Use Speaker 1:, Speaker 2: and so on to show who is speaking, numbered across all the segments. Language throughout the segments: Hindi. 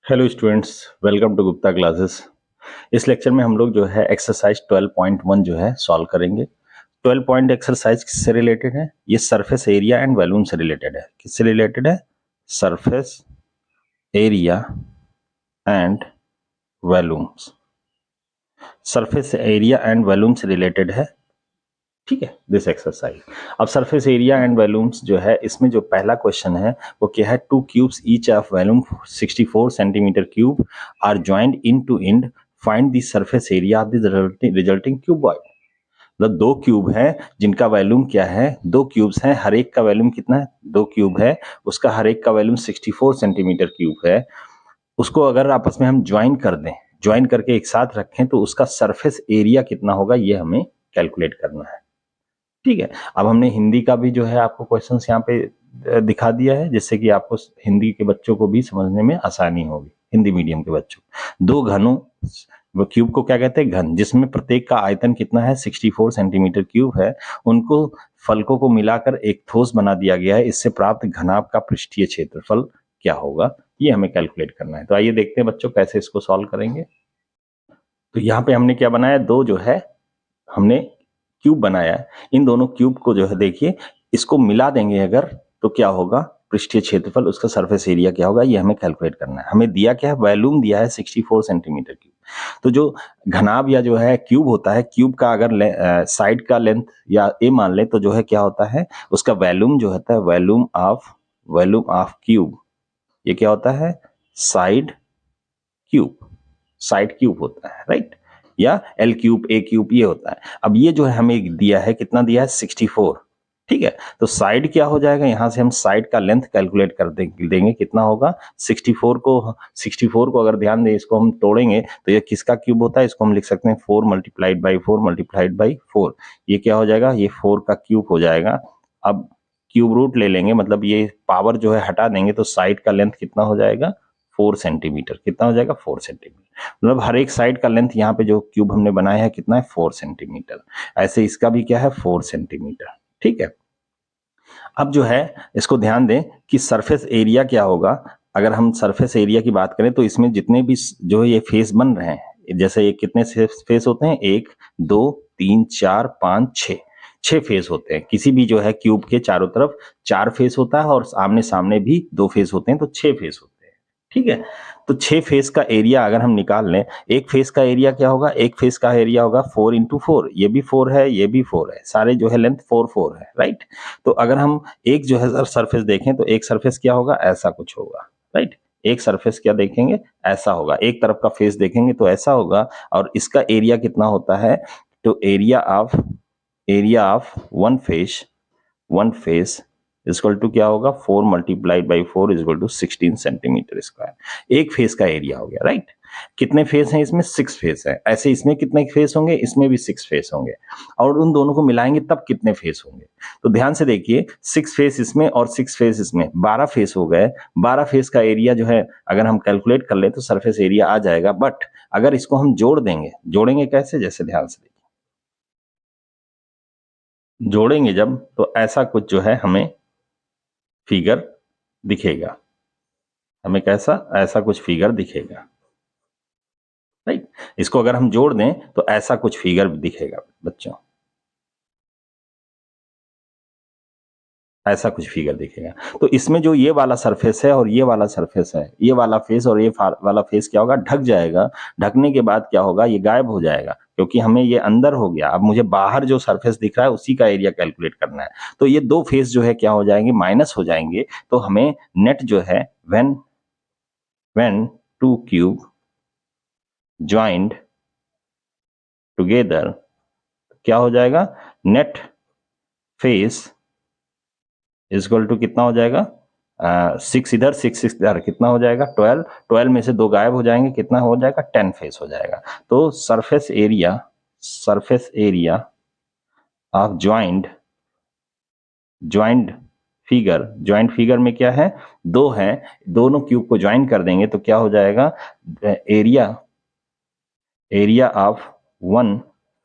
Speaker 1: Hello students, welcome to Gupta classes. इस लेक्चर में हम लोग जो है एक्सरसाइज 12.1 जो है सॉल्व करेंगे। 12 पॉइंट एक्सरसाइज किससे रिलेटेड है? ये सरफेस एरिया एंड वॉल्यूम से रिलेटेड है। किससे रिलेटेड है? Surface area and volumes. Surface area and volume से रिलेटेड है, ठीक है, दिस एक्सरसाइज। अब सरफेस एरिया एंड वॉल्यूम्स जो है, इसमें जो पहला क्वेश्चन है वो क्या है? Two cubes each of volume 64 centimetre cube are joint in to end, find the surface area of the resulting cuboid. मतलब दो क्यूब हैं जिनका वॉल्यूम क्या है? दो क्यूब्स हैं, हर एक का वॉल्यूम कितना है? दो क्यूब है, उसका हर एक का वॉल्यूम 64 सेंटीमीटर क्यूब है। उसको अगर आपस में हम ज्वाइन कर दें, ज्वाइन करके एक साथ रखें, तो उसका सरफेस एरिया कितना होगा ये हमें कैलकुलेट करना है, ठीक है। अब हमने हिंदी का भी जो है आपको क्वेश्चंस यहाँ पे दिखा दिया है, जिससे कि आपको हिंदी के बच्चों को भी समझने में आसानी होगी, हिंदी मीडियम के बच्चों। दो घनों, वो क्यूब को क्या कहते हैं? घन, जिसमें प्रत्येक का आयतन कितना है? 64 सेंटीमीटर क्यूब है। उनको फलकों को मिलाकर एक ठोस बना दिया गया है। इससे प्राप्त घनाभ का पृष्ठीय क्षेत्रफल क्या होगा, ये हमें कैलकुलेट करना है। तो आइए देखते हैं बच्चों कैसे इसको सॉल्व करेंगे। तो यहाँ पे हमने क्या बनाया? दो जो है हमने क्यूब बनाया है। इन दोनों क्यूब को जो है देखिए, इसको मिला देंगे अगर, तो क्या होगा? पृष्ठीय क्षेत्रफल, उसका सरफेस एरिया क्या होगा, ये हमें कैलकुलेट करना है। हमें दिया क्या है? वॉल्यूम दिया है 64 सेंटीमीटर क्यूब। तो जो घनाभ या जो है क्यूब होता है, क्यूब का अगर साइड का लेंथ या ए मान ले, तो जो है क्या होता है? उसका वॉल्यूम जो होता है, वॉल्यूम ऑफ क्यूब, ये क्या होता है? साइड क्यूब, साइड क्यूब होता है, राइट। या एल क्यूब, ए क्यूब, ये होता है। अब ये जो है हमें दिया है, कितना दिया है? 64, ठीक है। तो साइड क्या हो जाएगा? यहां से हम साइड का लेंथ कैलकुलेट कर देंगे, कितना होगा? 64 को अगर ध्यान दें, इसको हम तोड़ेंगे तो ये किसका क्यूब होता है? इसको हम लिख सकते हैं 4 मल्टीप्लाइड बाई 4 मल्टीप्लाइड बाई 4। ये क्या हो जाएगा? ये 4 का क्यूब हो जाएगा। अब क्यूब रूट ले लेंगे, मतलब ये पावर जो है हटा देंगे, तो साइड का लेंथ कितना हो जाएगा? 4 सेंटीमीटर। कितना हो जाएगा? 4 सेंटीमीटर। मतलब हर एक साइड का लेंथ यहाँ पे जो क्यूब हमने बनाया है कितना है? 4 सेंटीमीटर। ऐसे इसका भी क्या है? 4 सेंटीमीटर, ठीक है। अब जो है इसको ध्यान दें कि सरफेस एरिया क्या होगा। अगर हम सरफेस एरिया की बात करें, तो इसमें जितने भी जो है ये फेस बन रहे हैं, जैसे ये कितने फेस होते हैं? 1 2 3 4 5 6, 6 फेस होते हैं। किसी भी जो है क्यूब के चारों तरफ 4 फेस होता है, और आमने सामने भी 2 फेस होते हैं, तो 6 फेस होते हैं, ठीक है। तो 6 फेस का एरिया अगर हम निकाल लें, एक फेस का एरिया क्या होगा? एक फेस का एरिया होगा 4 इंटू 4। ये भी 4 है, ये भी 4 है, सारे जो है लेंथ 4 4 है, राइट। तो अगर हम एक जो है सरफेस देखें, तो एक सरफेस क्या होगा? ऐसा कुछ होगा, राइट। एक सरफेस क्या देखेंगे? ऐसा होगा। एक तरफ का फेस देखेंगे तो ऐसा होगा। और इसका एरिया कितना होता है? तो area of one face equal to क्या होगा? 4 multiplied by 4 equal to 16 centimetre square. एक फेस का एरिया हो गया, राइट। कितने फेस हैं इसमें? 6 फेस है। ऐसे इसमें कितने फेस होंगे? इसमें भी 6 फेस होंगे। और उन दोनों को मिलाएंगे तब कितने फेस होंगे? तो ध्यान से देखिए, 6 फेस इसमें और 6 फेस इसमें, 12 फेस हो गए। 12 फेस का एरिया जो है अगर हम कैलकुलेट कर ले तो सरफेस एरिया आ जाएगा। बट अगर इसको हम जोड़ देंगे, जोड़ेंगे कैसे? जैसे ध्यान से देखिए, जोड़ेंगे जब, तो ऐसा कुछ जो है हमें फिगर दिखेगा। हमें कैसा? ऐसा कुछ फिगर दिखेगा, राइट। इसको अगर हम जोड़ दें तो ऐसा कुछ फिगर दिखेगा बच्चों, ऐसा कुछ फिगर दिखेगा। तो इसमें जो ये वाला सरफेस है और ये वाला सरफेस है, ये वाला फेस और ये वाला फेस क्या होगा? ढक जाएगा। ढकने के बाद क्या होगा? ये गायब हो जाएगा, क्योंकि हमें ये अंदर हो गया। अब मुझे बाहर जो सरफेस दिख रहा है उसी का एरिया कैलकुलेट करना है। तो ये दो फेस जो है क्या हो जाएंगे? माइनस हो जाएंगे। तो हमें नेट जो है, when two cube joined together, क्या हो जाएगा? नेट फेस इक्वल टू कितना हो जाएगा? 6 इधर 6 इधर, कितना हो जाएगा? 12। 12 में से 2 गायब हो जाएंगे, कितना हो जाएगा? 10 फेस हो जाएगा। तो surface area of joint figure में क्या है? 2 है। दोनों क्यूब को ज्वाइन कर देंगे तो क्या हो जाएगा? Area of one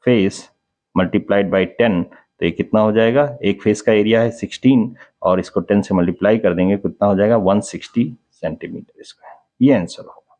Speaker 1: face multiplied by 10। तो ये कितना हो जाएगा? एक फेस का एरिया है 16, और इसको 10 से मल्टीप्लाई कर देंगे, कितना हो जाएगा? 160 सेंटीमीटर स्क्वायर। ये आंसर होगा।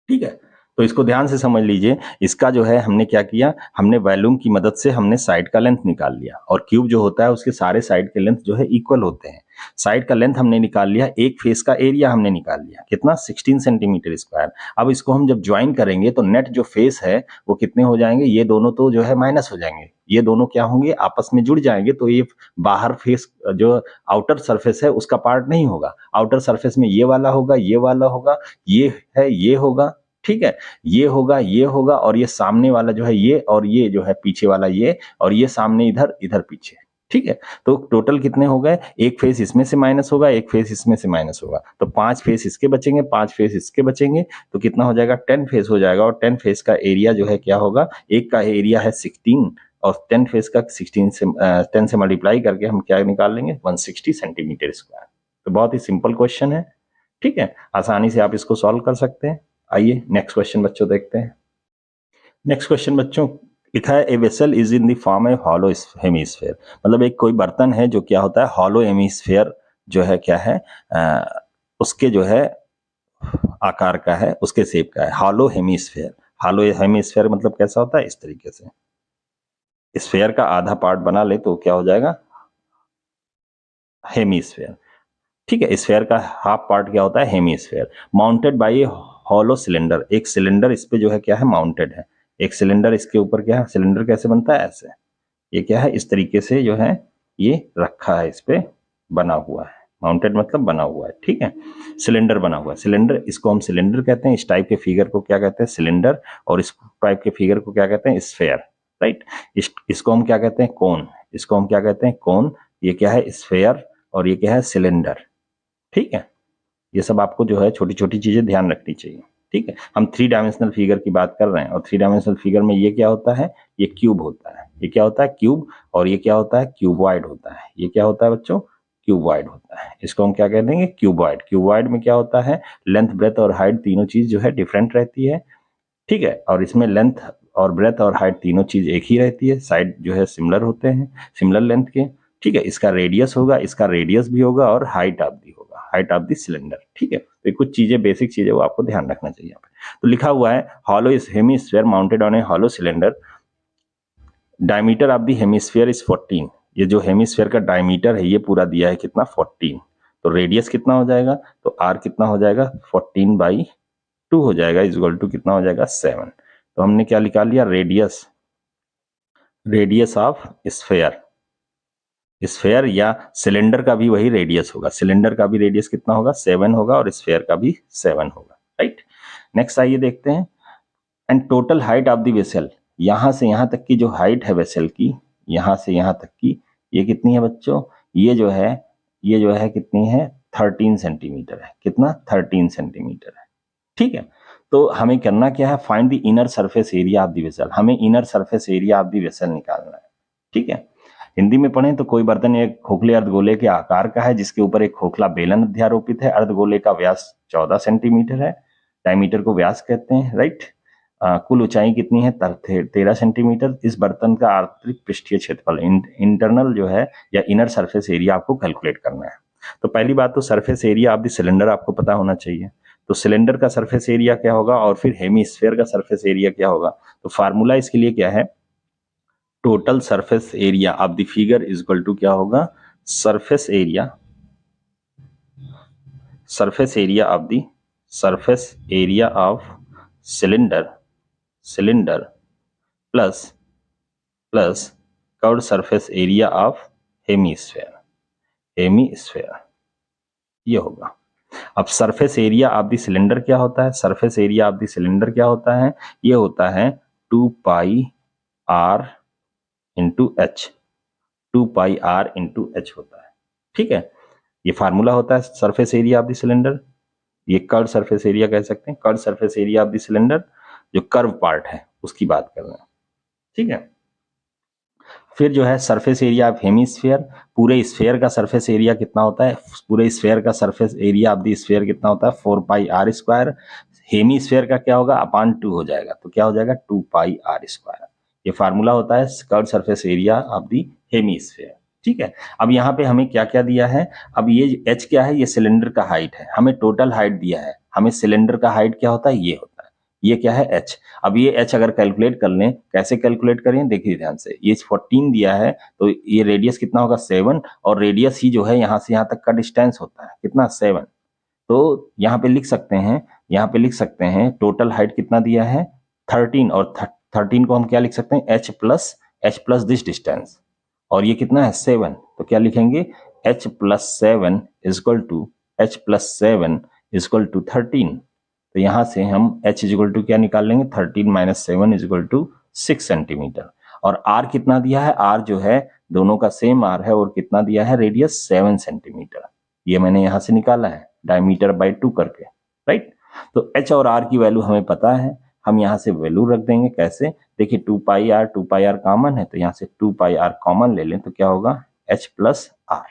Speaker 1: ठीक है, तो इसको ध्यान से समझ लीजिए। इसका जो है हमने क्या किया, हमने वॉल्यूम की मदद से हमने साइड का लेंथ निकाल लिया, और क्यूब जो होता है उसके सारे साइड के लेंथ जो है इक्वल होते हैं। साइड का लेंथ हमने निकाल लिया, एक फेस का एरिया हमने निकाल लिया, कितना 16 सेंटीमीटर स्क्वायर। अब इसको हम जब ज्वाइन करेंगे तो नेट जो फेस है वो कितने हो जाएंगे, ये दोनों तो जो है माइनस हो जाएंगे, ये दोनों क्या होंगे, आपस में जुड़ जाएंगे, तो ये बाहर फेस जो आउटर सरफेस है उसका पार्ट नहीं होगा। आउटर सरफेस में ये वाला होगा, ये वाला होगा, ये है, ये होगा, ठीक है, ये होगा, ये होगा, और ये सामने वाला जो है ये, और ये जो है पीछे वाला ये, और ये सामने इधर, इधर पीछे, ठीक है। तो टोटल कितने हो गए, एक फेस इसमें से माइनस होगा, एक फेस इसमें से माइनस होगा, तो 5 फेस इसके बचेंगे, 5 फेस इसके बचेंगे, तो कितना हो जाएगा, 10 फेस हो जाएगा। और 10 फेस का एरिया जो है क्या होगा, एक का एरिया है 16, और 10 फेस का 16 से 10 से मल्टीप्लाई करके हम क्या निकाल लेंगे, 160 सेंटीमीटर स्क्वायर। तो बहुत ही सिंपल क्वेश्चन है, ठीक है, आसानी से आप इसको सॉल्व कर सकते हैं। आइए नेक्स्ट क्वेश्चन बच्चों देखते हैं। नेक्स्ट क्वेश्चन बच्चों लिखा है, a vessel is in the form of hollow hemisphere, मतलब एक कोई बर्तन है जो क्या होता है, हॉलो हेमिस्फेयर जो है क्या है, उसके जो है आकार का है, उसके शेप का है, हॉलो हेमिस्फेयर। हॉलो हेमिस्फेयर मतलब कैसा होता है, इस तरीके से स्फेयर का आधा पार्ट बना ले तो क्या हो जाएगा, हेमिस्फेयर, ठीक है। स्फेयर का हाफ पार्ट क्या होता है, हेमिस्फेयर। माउंटेड बाय ए हॉलो सिलेंडर, एक सिलेंडर इस पे जो है क्या है, माउंटेड है, एक सिलेंडर इसके ऊपर क्या है, सिलेंडर कैसे बनता है, ऐसे, ये क्या है, इस तरीके से जो है ये रखा है, इस पे बना हुआ है, माउंटेड मतलब बना हुआ है, ठीक है, सिलेंडर बना हुआ है। सिलेंडर, इसको हम सिलेंडर कहते हैं, इस टाइप के फिगर को क्या कहते हैं, सिलेंडर, और इस टाइप के फिगर को क्या कहते हैं, स्फेयर, राइट। इसको हम क्या कहते हैं, कोन, इसको हम क्या कहते हैं, कोन, ये क्या है, स्फेयर, और ये क्या है, सिलेंडर, ठीक है। ये सब आपको जो है छोटी छोटी चीजें ध्यान रखनी चाहिए, ठीक है। हम 3 डायमेंशनल फिगर की बात कर रहे हैं, और 3 डायमेंशनल फिगर में ये क्या होता है, ये क्यूब होता है, ये क्या होता है, क्यूब, और ये क्या होता है, क्यूबॉइड होता है, ये क्या होता है बच्चों, क्यूबॉइड होता है। इसको हम क्या कह देंगे, क्यूबॉइड। क्यूबॉइड में क्या होता है, लेंथ, ब्रेथ और हाइट तीनों चीज जो है डिफरेंट रहती है, ठीक है, और इसमें लेंथ और ब्रेथ और हाइट तीनों चीज एक ही रहती है, साइड जो है सिमिलर होते हैं, सिमिलर लेंथ के, ठीक है। इसका रेडियस होगा, इसका रेडियस भी होगा, और हाइट ऑफ दी होगा, हाइट ऑफ द सिलेंडर, ठीक है। तो कुछ चीजें, बेसिक चीजें वो आपको ध्यान रखना चाहिए यहाँ पे। तो लिखा हुआ है, hollow is hemisphere mounted on A hollow cylinder, diameter of the hemisphere is 14। ये जो हेमिस्फीयर का डायमीटर है ये पूरा दिया है कितना, 14। तो रेडियस कितना हो जाएगा, तो आर कितना हो जाएगा, 14/2 हो जाएगा, इक्वल टू कितना हो जाएगा, 7। तो हमने क्या निकाल लिया, radius, radius of sphere, sphere या सिलेंडर का भी वही रेडियस होगा, सिलेंडर का भी रेडियस कितना होगा, 7 होगा, और स्फेयर का भी 7 होगा, राइट। नेक्स्ट आइए देखते हैं, and total height of the vessel, यहां से यहां तक की जो हाइट है वेसल की, यहां से यहां तक की, ये कितनी है बच्चों, ये जो है, ये जो है कितनी है, 13 सेंटीमीटर है, कितना, 13 सेंटीमीटर है, ठीक है। तो हमें करना क्या है, find the inner surface area of the vessel, हमें inner surface area of the vessel निकालना है, ठीक है। हिंदी में पढ़ें तो कोई बर्तन एक खोखले अर्धगोले के आकार का है, जिसके ऊपर एक खोखला बेलन अध्यारोपित है, अर्धगोले का व्यास 14 सेंटीमीटर है, डायमीटर को व्यास कहते हैं, राइट। कुल ऊंचाई कितनी है, 13 सेंटीमीटर। इस बर्तन का आंतरिक पृष्ठीय क्षेत्रफल, इंटरनल जो है या इनर सरफेस एरिया आपको कैलकुलेट करना है। तो पहली बात तो surface area of the cylinder आपको पता होना चाहिए, तो सिलेंडर का सरफेस एरिया क्या होगा, और फिर हेमिस्फीयर का सरफेस एरिया क्या होगा। तो फार्मूला इसके लिए क्या है, total surface area of the figure is equal to क्या होगा, surface area, surface area of the, surface area of cylinder, cylinder plus plus curved surface area of hemisphere, hemisphere, ये होगा। अब surface area of the cylinder क्या होता है, surface area of the cylinder क्या होता है, ये होता है 2πr into H, 2πr into H होता है, ठीक है। ये फार्मूला होता है surface area of the cylinder, ये कर्व सरफेस एरिया कह सकते हैं, curve surface area of the cylinder, जो कर्व पार्ट है उसकी बात कर रहे हैं, ठीक है। फिर जो है सरफेस एरिया ऑफ हेमिस्फीयर, पूरे स्फेयर का सरफेस एरिया कितना होता है, पूरे स्फेयर का surface area of the sphere कितना होता है, 4πr²। हेमिस्फीयर का क्या होगा, अपॉन 2 हो जाएगा, तो क्या हो जाएगा, 2πr²। ये फार्मूला होता है curve surface area of the hemisphere, ठीक है। अब यहाँ पे हमें क्या क्या दिया है, अब ये h क्या है, ये सिलेंडर का हाइट है, हमें टोटल हाइट दिया है, हमें सिलेंडर का हाइट क्या होता है, ये होता है, ये क्या है h। अब ये h अगर कैलकुलेट कर लें, कैसे कैलकुलेट करें देखिए ध्यान से, ये 14 दिया है तो ये रेडियस कितना होगा 7, और रेडियस ही जो है यहाँ से यहाँ तक का डिस्टेंस होता है कितना 7। तो यहाँ पे लिख सकते हैं, यहाँ पे लिख सकते हैं टोटल हाइट कितना दिया है 13, और 13 को हम क्या लिख सकते हैं h प्लस दिस डिस्टेंस, और ये कितना है 7, तो क्या लिखेंगे h plus 7 equal to h plus 7 equal to 13। तो यहाँ से हम h इजक्वल टू क्या निकाल लेंगे 13 माइनस 7 इजक्वल टू 6 सेंटीमीटर। और r कितना दिया है, r जो है दोनों का सेम r है, और कितना दिया है रेडियस 7 सेंटीमीटर, ये मैंने यहाँ से निकाला है डायमीटर बाय 2 करके, राइट। तो h और r की वैल्यू हमें पता है, हम यहाँ से वैल्यू रख देंगे कैसे, देखिए 2 पाई आर कॉमन है, तो यहाँ से 2 पाई आर कॉमन ले लें तो क्या होगा h plus R,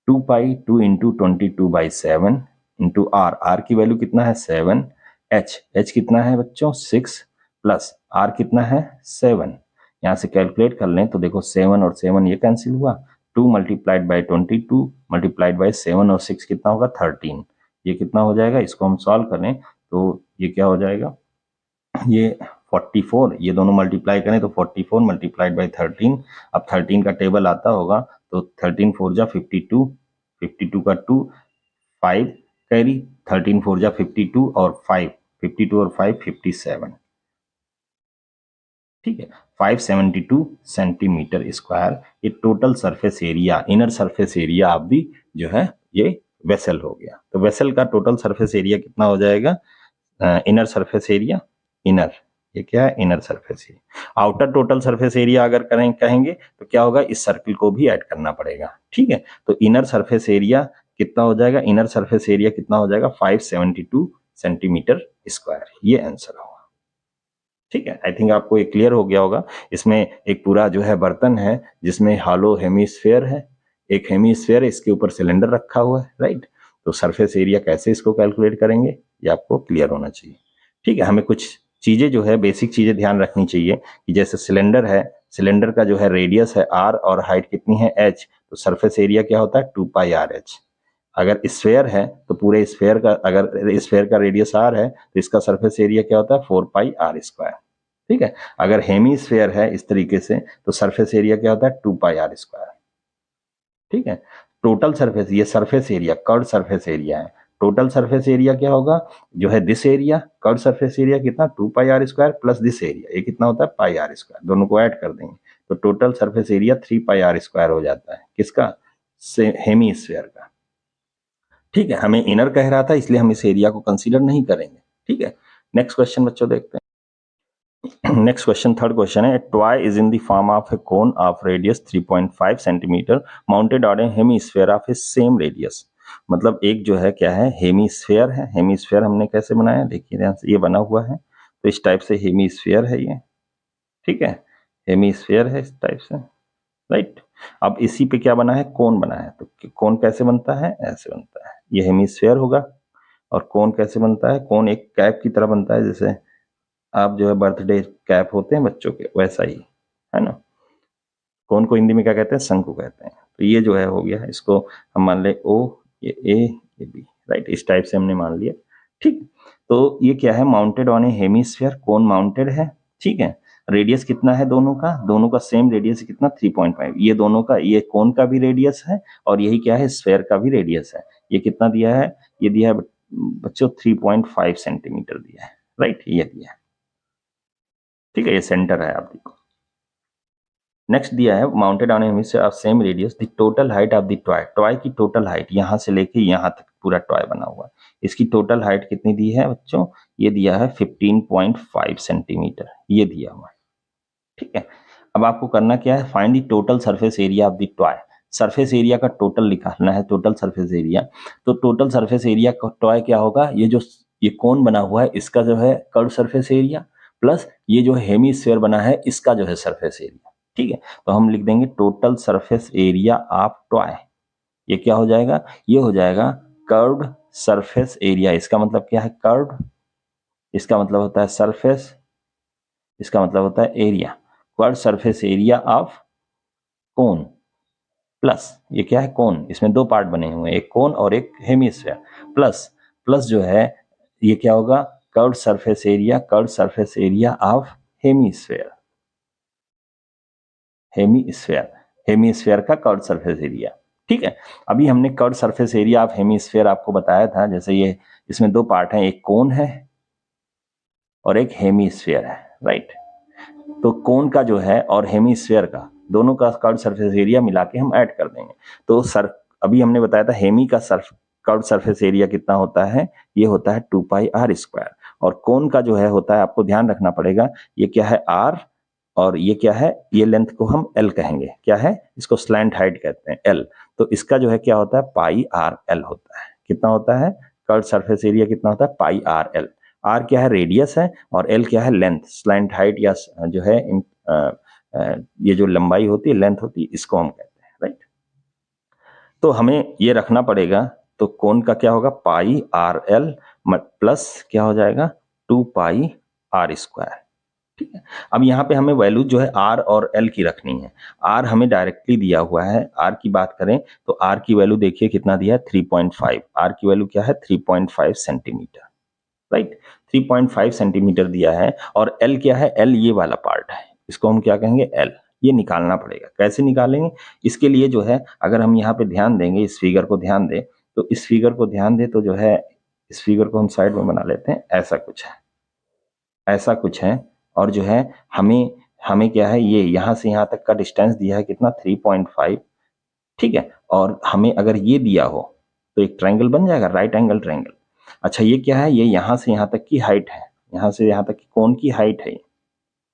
Speaker 1: 2 pi 2 into 22/7 into R की वैल्यू कितना है 7, h कितना है बच्चों 6, प्लस r कितना है 7। यहाँ से कैलकुलेट कर लें तो देखो 7 और 7 ये कैंसिल हुआ, 2 मल्टीप्लाइड बाई 22 मल्टीप्लाइड बाई 7 और 6 कितना होगा 13। ये कितना हो जाएगा, इसको हम सॉल्व करें तो ये क्या हो जाएगा, ये 44, ये दोनों मल्टीप्लाई करें तो 44 मल्टीप्लाइड बाई 13। अब 13 का टेबल आता होगा तो 13 4 जा 52, 52 का 2 5 कैरी, 13 4 जा 52 और 5, 52 और 5 57, ठीक है 572 सेंटीमीटर स्क्वायर। ये total surface area, inner surface area of दी जो है ये वेसल हो गया। तो वेसल का टोटल सरफेस एरिया कितना हो जाएगा, इनर सरफेस एरिया, इनर, ये क्या है inner surface area. Outer total surface area अगर कहेंगे तो क्या होगा, इस सर्किल को भी ऐड करना पड़ेगा, ठीक है। तो इनर सरफेस एरिया कितना हो जाएगा, इनर सरफेस एरिया कितना हो जाएगा 572 सेंटीमीटर स्क्वायर, ये आंसर होगा, ठीक है। आई थिंक आपको ये क्लियर हो गया होगा। इसमें एक पूरा जो है बर्तन है जिसमें हालो हेमीस्फेयर है, एक हेमीस्फेयर है, इसके ऊपर सिलेंडर रखा हुआ है, राइट। तो सरफेस एरिया कैसे इसको कैलकुलेट करेंगे ये आपको क्लियर होना चाहिए, ठीक है। हमें कुछ चीजें जो है बेसिक चीजें ध्यान रखनी चाहिए कि जैसे सिलेंडर है, सिलेंडर का जो है रेडियस है r और हाइट कितनी है h, तो सरफेस एरिया क्या होता है 2 पाई आर एच। अगर स्फेयर है तो पूरे स्फेयर का, अगर स्फेयर का रेडियस r है तो इसका सरफेस एरिया क्या होता है 4 पाई आर स्क्वायर, ठीक है। अगर हेमी स्फेयर है इस तरीके से तो सरफेस एरिया क्या होता है 2 पाई आर स्क्वायर, ठीक है। टोटल सरफेस, ये surface area curve surface area है, टोटल सरफेस एरिया क्या होगा जो है this area, curve surface area कितना 2 pi R square plus this area, ये कितना होता है पाई आर स्क्वायर, दोनों को ऐड कर देंगे तो total surface area 3 pi R square हो जाता है, किसका, हेमी स्फेयर का, ठीक है। हमें इनर कह रहा था इसलिए हम इस एरिया को कंसीडर नहीं करेंगे, ठीक है। नेक्स्ट क्वेश्चन बच्चों देखते हैं। नेक्स्ट क्वेश्चन, थर्ड क्वेश्चन है, toy is in the form of A cone of radius 3.5 centimetre mounted on A hemisphere of A same radius. मतलब एक जो है क्या है हेमीस्फीयर है, हेमीस्फीयर हमने कैसे बनाया देखिए ध्यान से, ये बना हुआ है तो इस टाइप से हेमीस्फीयर है ये, ठीक है, हेमीस्फीयर है इस टाइप से, राइट। अब इसी पे क्या बना है कोन बना है, तो कोन कैसे बनता है ऐसे बनता है, ये हेमीस्फीयर होगा। और कोन कैसे बनता है, कोन एक कैप की तरह बनता है, जैसे आप जो है बर्थडे कैप होते हैं बच्चों के वैसा ही है ना। कोन को हिंदी में क्या कहते हैं, शंकु कहते हैं। तो ये जो है हो गया, इसको हम मान ले ओ, ये ए, ये बी, राइट, इस टाइप से हमने मान लिया, ठीक। तो ये क्या है mounted on A hemisphere, cone mounted है, ठीक है। रेडियस कितना है दोनों का सेम रेडियस कितना 3.5, ये दोनों का, ये कोन का भी रेडियस है और यही क्या है स्फेयर का भी रेडियस है। ये कितना दिया है, ये दिया है बच्चों 3.5 सेंटीमीटर दिया है, राइट, ये दिया है, ठीक है। ये सेंटर है आप देखो। नेक्स्ट दिया है mounted on hemisphere of same radius the total height of the toy, toy की टोटल हाइट यहां से लेके यहां तक पूरा टॉय बना हुआ है, इसकी टोटल हाइट कितनी दी है बच्चों, ये दिया है 15.5 सेंटीमीटर, ये दिया हुआ है, ठीक है। अब आपको करना क्या है, find the total surface area of the toy, surface area का टोटल निकालना है, टोटल सरफेस एरिया। तो टोटल सरफेस एरिया का टॉय क्या होगा, ये जो ये कोन बना हुआ है इसका जो है कर्व सरफेस एरिया प्लस ये जो हेमीस्फीयर बना है इसका जो है सरफेस एरिया, ठीक है। तो हम लिख देंगे total surface area of toy, ये क्या हो जाएगा, ये हो जाएगा कर्व्ड सरफेस एरिया। इसका मतलब क्या है कर्व्ड, इसका मतलब होता है सरफेस, इसका मतलब होता है area, curved surface area of cone plus ये क्या है कोन, इसमें दो पार्ट बने हुए हैं, एक कोन और एक हेमिस्फीयर, प्लस प्लस जो है ये क्या होगा curved surface area of hemisphere, hemisphere का कर्व्ड सरफेस एरिया। ठीक है, अभी हमने curved surface area of hemisphere आपको बताया था, जैसे ये इसमें दो पार्ट हैं, एक कोन है और एक हेमीस्फेयर है, राइट। तो कोन का जो है और हेमीस्फेयर का दोनों का कर्व्ड सरफेस एरिया मिला के हम ऐड कर देंगे। तो अभी हमने बताया था हेमी का कर्व्ड सरफेस एरिया कितना होता है, ये होता है 2πr²। और कोन का जो है होता है, आपको ध्यान रखना पड़ेगा, ये क्या है r और ये क्या है, ये लेंथ को हम l कहेंगे, क्या है, इसको स्लैंट हाइट कहते हैं l। तो इसका जो है क्या होता है, πrl होता है। कितना होता है कर्व्ड सरफेस एरिया, कितना होता है, πrl। r क्या है, रेडियस है, और l क्या है, लेंथ, स्लैंट हाइट या जो है ये जो लंबाई होती है, लेंथ होती है, इसको हम कहते हैं, राइट। तो हमें ये रखना पड़ेगा, तो कोण का क्या होगा, πrl प्लस क्या हो जाएगा, 2πr²। ठीक है, अब यहाँ पे हमें वैल्यू जो है r और l की रखनी है। r हमें डायरेक्टली दिया हुआ है, r की बात करें तो r की वैल्यू देखिए कितना दिया है, 3.5। r की वैल्यू क्या है, 3.5 सेंटीमीटर, राइट। 3.5 सेंटीमीटर दिया है, और l क्या है, l ये वाला पार्ट है, इसको हम क्या कहेंगे, l। ये निकालना पड़ेगा, कैसे निकालेंगे, इसके लिए जो है अगर हम यहाँ पे ध्यान देंगे, इस फिगर को ध्यान दें, तो इस फिगर को ध्यान दें तो जो है, इस फिगर को हम साइड में बना लेते हैं, ऐसा कुछ है, ऐसा कुछ है। और जो है हमें क्या है, ये यहाँ से यहाँ तक का डिस्टेंस दिया है कितना, 3.5। ठीक है, और हमें अगर ये दिया हो तो एक ट्रायंगल बन जाएगा, राइट एंगल ट्रायंगल। अच्छा, ये क्या है, ये यहाँ से यहाँ तक की हाइट है, यहाँ से यहाँ तक की कोण की हाइट है।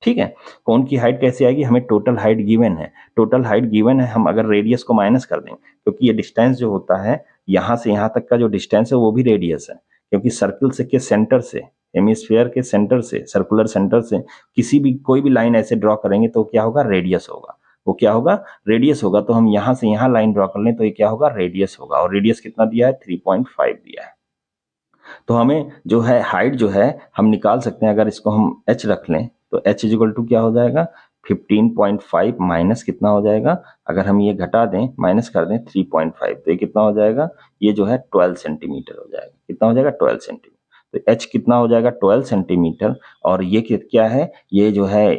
Speaker 1: ठीक है, कोण की हाइट कैसे आएगी, हमें टोटल हाइट गिवन है, टोटल हाइट गिवन है, हम अगर रेडियस को माइनस कर दें, क्योंकि ये डिस्टेंस जो होता है यहाँ से यहाँ तक का जो डिस्टेंस है वो भी रेडियस है, क्योंकि सर्कल से के सेंटर से, हेमिस्फीयर के सेंटर से, सर्कुलर सेंटर से किसी भी कोई भी लाइन ऐसे ड्रॉ करेंगे तो क्या होगा, रेडियस होगा, वो क्या होगा, रेडियस होगा। तो हम यहाँ से यहाँ लाइन ड्रॉ कर लें तो ये क्या होगा, रेडियस होगा, और रेडियस कितना दिया है, 3.5 दिया है। तो हमें जो है हाइट जो है हम निकाल सकते हैं, अगर इसको हम h रख लें तो h इक्वल टू क्या हो जाएगा, 15.5 माइनस कितना हो जाएगा, अगर हम ये घटा दें, माइनस कर दें 3.5, तो ये कितना हो जाएगा, ये जो है 12 सेंटीमीटर हो जाएगा। कितना हो जाएगा, 12 सेंटीमीटर। तो h कितना हो जाएगा, 12 सेंटीमीटर। और ये क्या है, ये जो है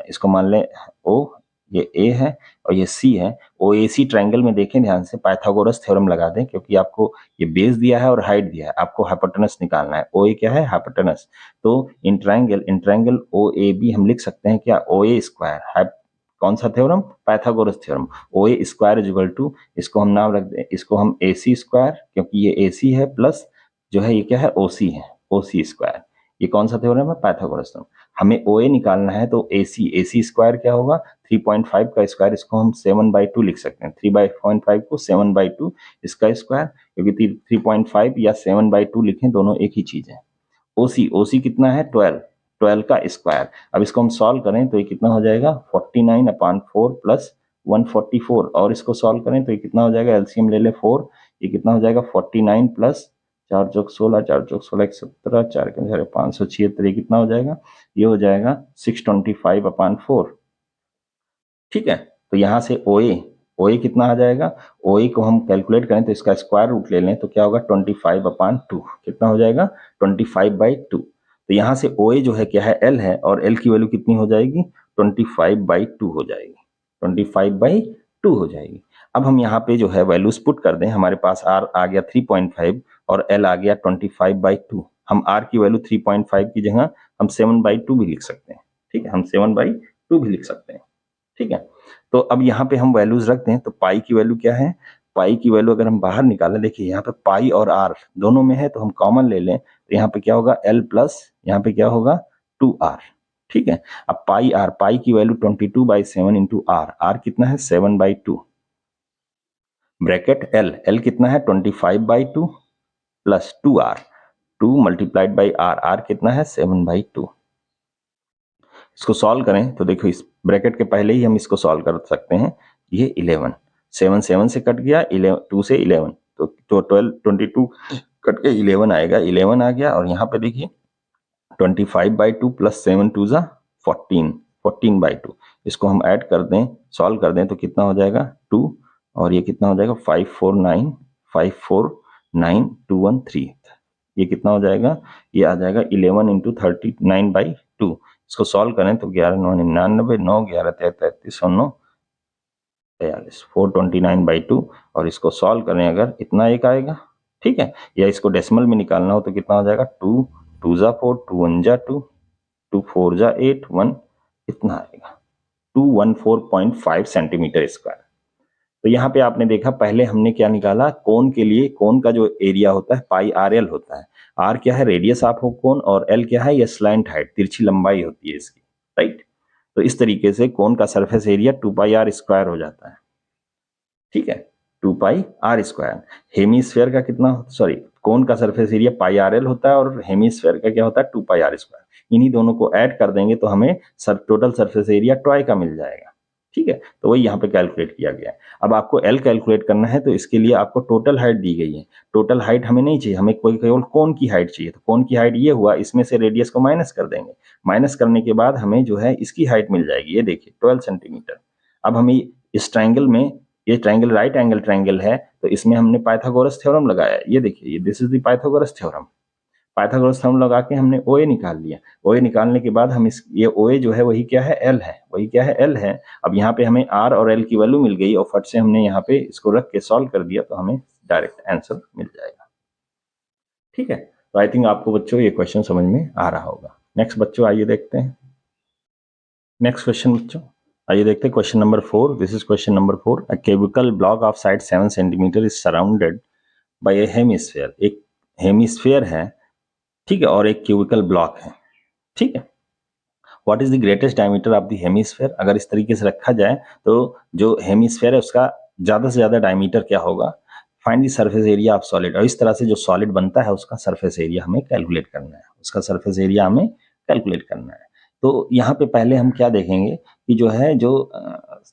Speaker 1: इसको मान लें O, ये A है और ये C है। OAC ट्रायंगल में देखें ध्यान से, पाइथागोरस थ्योरम लगा दें, क्योंकि आपको ये बेस दिया है और हाइट दिया है, आपको हाइपोटेनस निकालना है। OA क्या है, हाइपोटेनस। तो इन ट्रायंगल OAB हम लिख सकते हैं क्या, OA स्क्वायर, कौन सा theorem, Pythagoras theorem. OA square is equal to, इसको हम नाम रख दें, इसको हम AC स्क्वायर, क्योंकि ये AC है, प्लस जो है ये क्या है, OC है, OC स्क्वायर। ये कौन सा थ्योरम है, पाइथागोरस थ्योरम। हमें OA निकालना है तो AC स्क्वायर क्या होगा, 3.5 का स्क्वायर, इसको हम 7/2 लिख सकते हैं। 3/5 को 7/2 इसका स्क्वायर, क्योंकि 3.5 या 7/2 लिखें, दोनों एक ही चीज है। OC कितना है, 12 का स्क्वायर। अब इसको हम सॉल्व करें तो ये कितना हो जाएगा, 49/4 प्लस 144, और इसको सॉल्व करें तो ये कितना हो जाएगा, एलसीएम ले ले 4, ये कितना हो जाएगा, 49 प्लस 4 + 16, 4 + 16 17, 4 × 576, ये कितना हो जाएगा, ये हो जाएगा 625/4। ठीक है, तो यहाँ से OA कितना आ जाएगा, OA को हम कैलकुलेट करें तो इसका स्क्वायर रूट ले लें तो क्या होगा, 25/2, कितना हो जाएगा, 25/2। तो यहाँ से OA जो है क्या है, L है, और L की वैल्यू कितनी हो जाएगी, 25/2 हो जाएगी, 25/2 हो जाएगी। अब हम यहाँ पे जो है वैल्यूज पुट कर दें, हमारे पास R आ गया 3.5 और L आ गया 25/2। हम R की वैल्यू 3.5 की जगह हम 7/2 भी लिख सकते हैं। ठीक है, हम 7/2 भी लिख सकते हैं। ठीक है, तो अब यहाँ पे हम वैल्यूज रखते हैं, तो पाई की वैल्यू क्या है, पाई की वैल्यू अगर हम बाहर निकालें, देखिए यहाँ पे पाई और आर दोनों में है, तो हम कॉमन ले लें, तो यहाँ पे क्या होगा, L प्लस यहाँ पे क्या होगा, 2R। ठीक है, अब पाई की वैल्यू 22/7 इंटू आर कितना है, 7/2, ब्रैकेट L कितना है, 25/2 plus 2R, 2 multiplied by R कितना है, 7/2। इसको सॉल्व करें तो देखो, इस ब्रैकेट के पहले ही हम इसको सॉल्व कर सकते हैं। ये 11, 7 से कट गया, 2 से 11, तो 22 कट के 11 आएगा, 11 आ गया। और यहाँ पे देखिए 25/2 प्लस 7 2 ज़ा 14, 14/2। इसको हम ऐड कर दें, सॉल्व कर दें तो कितना हो जाएगा, 2, और ये कितना हो जाएगा, 549, 549 213। ये कितना हो जाएगा, ये आ जाएगा 11 इंटू 39/2। इसको सॉल्व करें तो 11 9 99, 9 11 33 और 9 43, 429/2। और इसको सॉल्व करें अगर, इतना एक आएगा, ठीक है। या इसको डेसिमल में निकालना हो तो कितना हो जाएगा, 2 2 जा 4, 2 1 जा 2, 2 4 जा 8, 1 इतना आएगा, 214.5 सेंटीमीटर स्क्वायर। तो यहाँ पे आपने देखा, पहले हमने क्या निकाला, कोन के लिए कोन का जो एरिया होता है पाई आर एल होता है। आर क्या है, रेडियस ऑफ कोन, और एल क्या है, ये स्लैंट हाइट, तिरछी लंबाई होती है इसकी, राइट। तो इस तरीके से कोन का surface area 2 pi R square हो जाता है, ठीक है, 2 पाई आर स्क्वायर। हेमीस्फेयर का कितना, सॉरी, कोन का surface area pi R L होता है और हेमीस्फेयर का क्या होता है, 2 पाई आर स्क्वायर। इन्हीं दोनों को ऐड कर देंगे तो हमें टोटल सरफेस एरिया ट्वाई का मिल जाएगा, ठीक है। तो वही यहाँ पे कैलकुलेट किया गया है। अब आपको एल कैलकुलेट करना है तो इसके लिए आपको टोटल हाइट दी गई है। टोटल हाइट हमें नहीं चाहिए, हमें कोई केवल कोन की हाइट चाहिए। तो कोन की हाइट ये हुआ, इसमें से रेडियस को माइनस कर देंगे। माइनस करने के बाद हमें जो है इसकी हाइट मिल जाएगी, ये देखिए 12 सेंटीमीटर। अब हमें इस ट्राइंगल में, ये ट्राइंगल राइट एंगल ट्राइंगल है, तो इसमें हमने पाइथागोरस थ्योरम लगाया। ये देखिए, this is the Pythagoras theorem. Pythagoras theorem लगा के हमने ओए निकाल लिया। ओए निकालने के बाद हम इस, ये ओए जो है वही क्या है, एल है, वही क्या है, एल है। अब यहाँ पे हमें आर और एल की वैल्यू मिल गई और फट से हमने यहाँ पे इसको रख के सॉल्व कर दिया तो हमें डायरेक्ट आंसर मिल जाएगा, ठीक है। तो आई थिंक आपको बच्चों ये क्वेश्चन समझ में आ रहा होगा। नेक्स्ट बच्चों आइए देखते हैं नेक्स्ट क्वेश्चन बच्चों। आइए देखते हैं question number 4। This is question number 4। A cubical block of side 7 centimetre is surrounded by A hemisphere. एक हेमिस्फीयर है, ठीक है, और एक क्यूबिकल ब्लॉक है, ठीक है। What is the greatest diameter of the hemisphere. अगर इस तरीके से रखा जाए तो जो हेमिस्फीयर है उसका ज्यादा से ज्यादा डायमीटर क्या होगा, find the surface area of solid. और इस तरह से जो सॉलिड बनता है उसका सरफेस एरिया हमें कैलकुलेट करना है, उसका सरफेस एरिया हमें कैलकुलेट करना है। तो यहाँ पे पहले हम क्या देखेंगे कि जो है, जो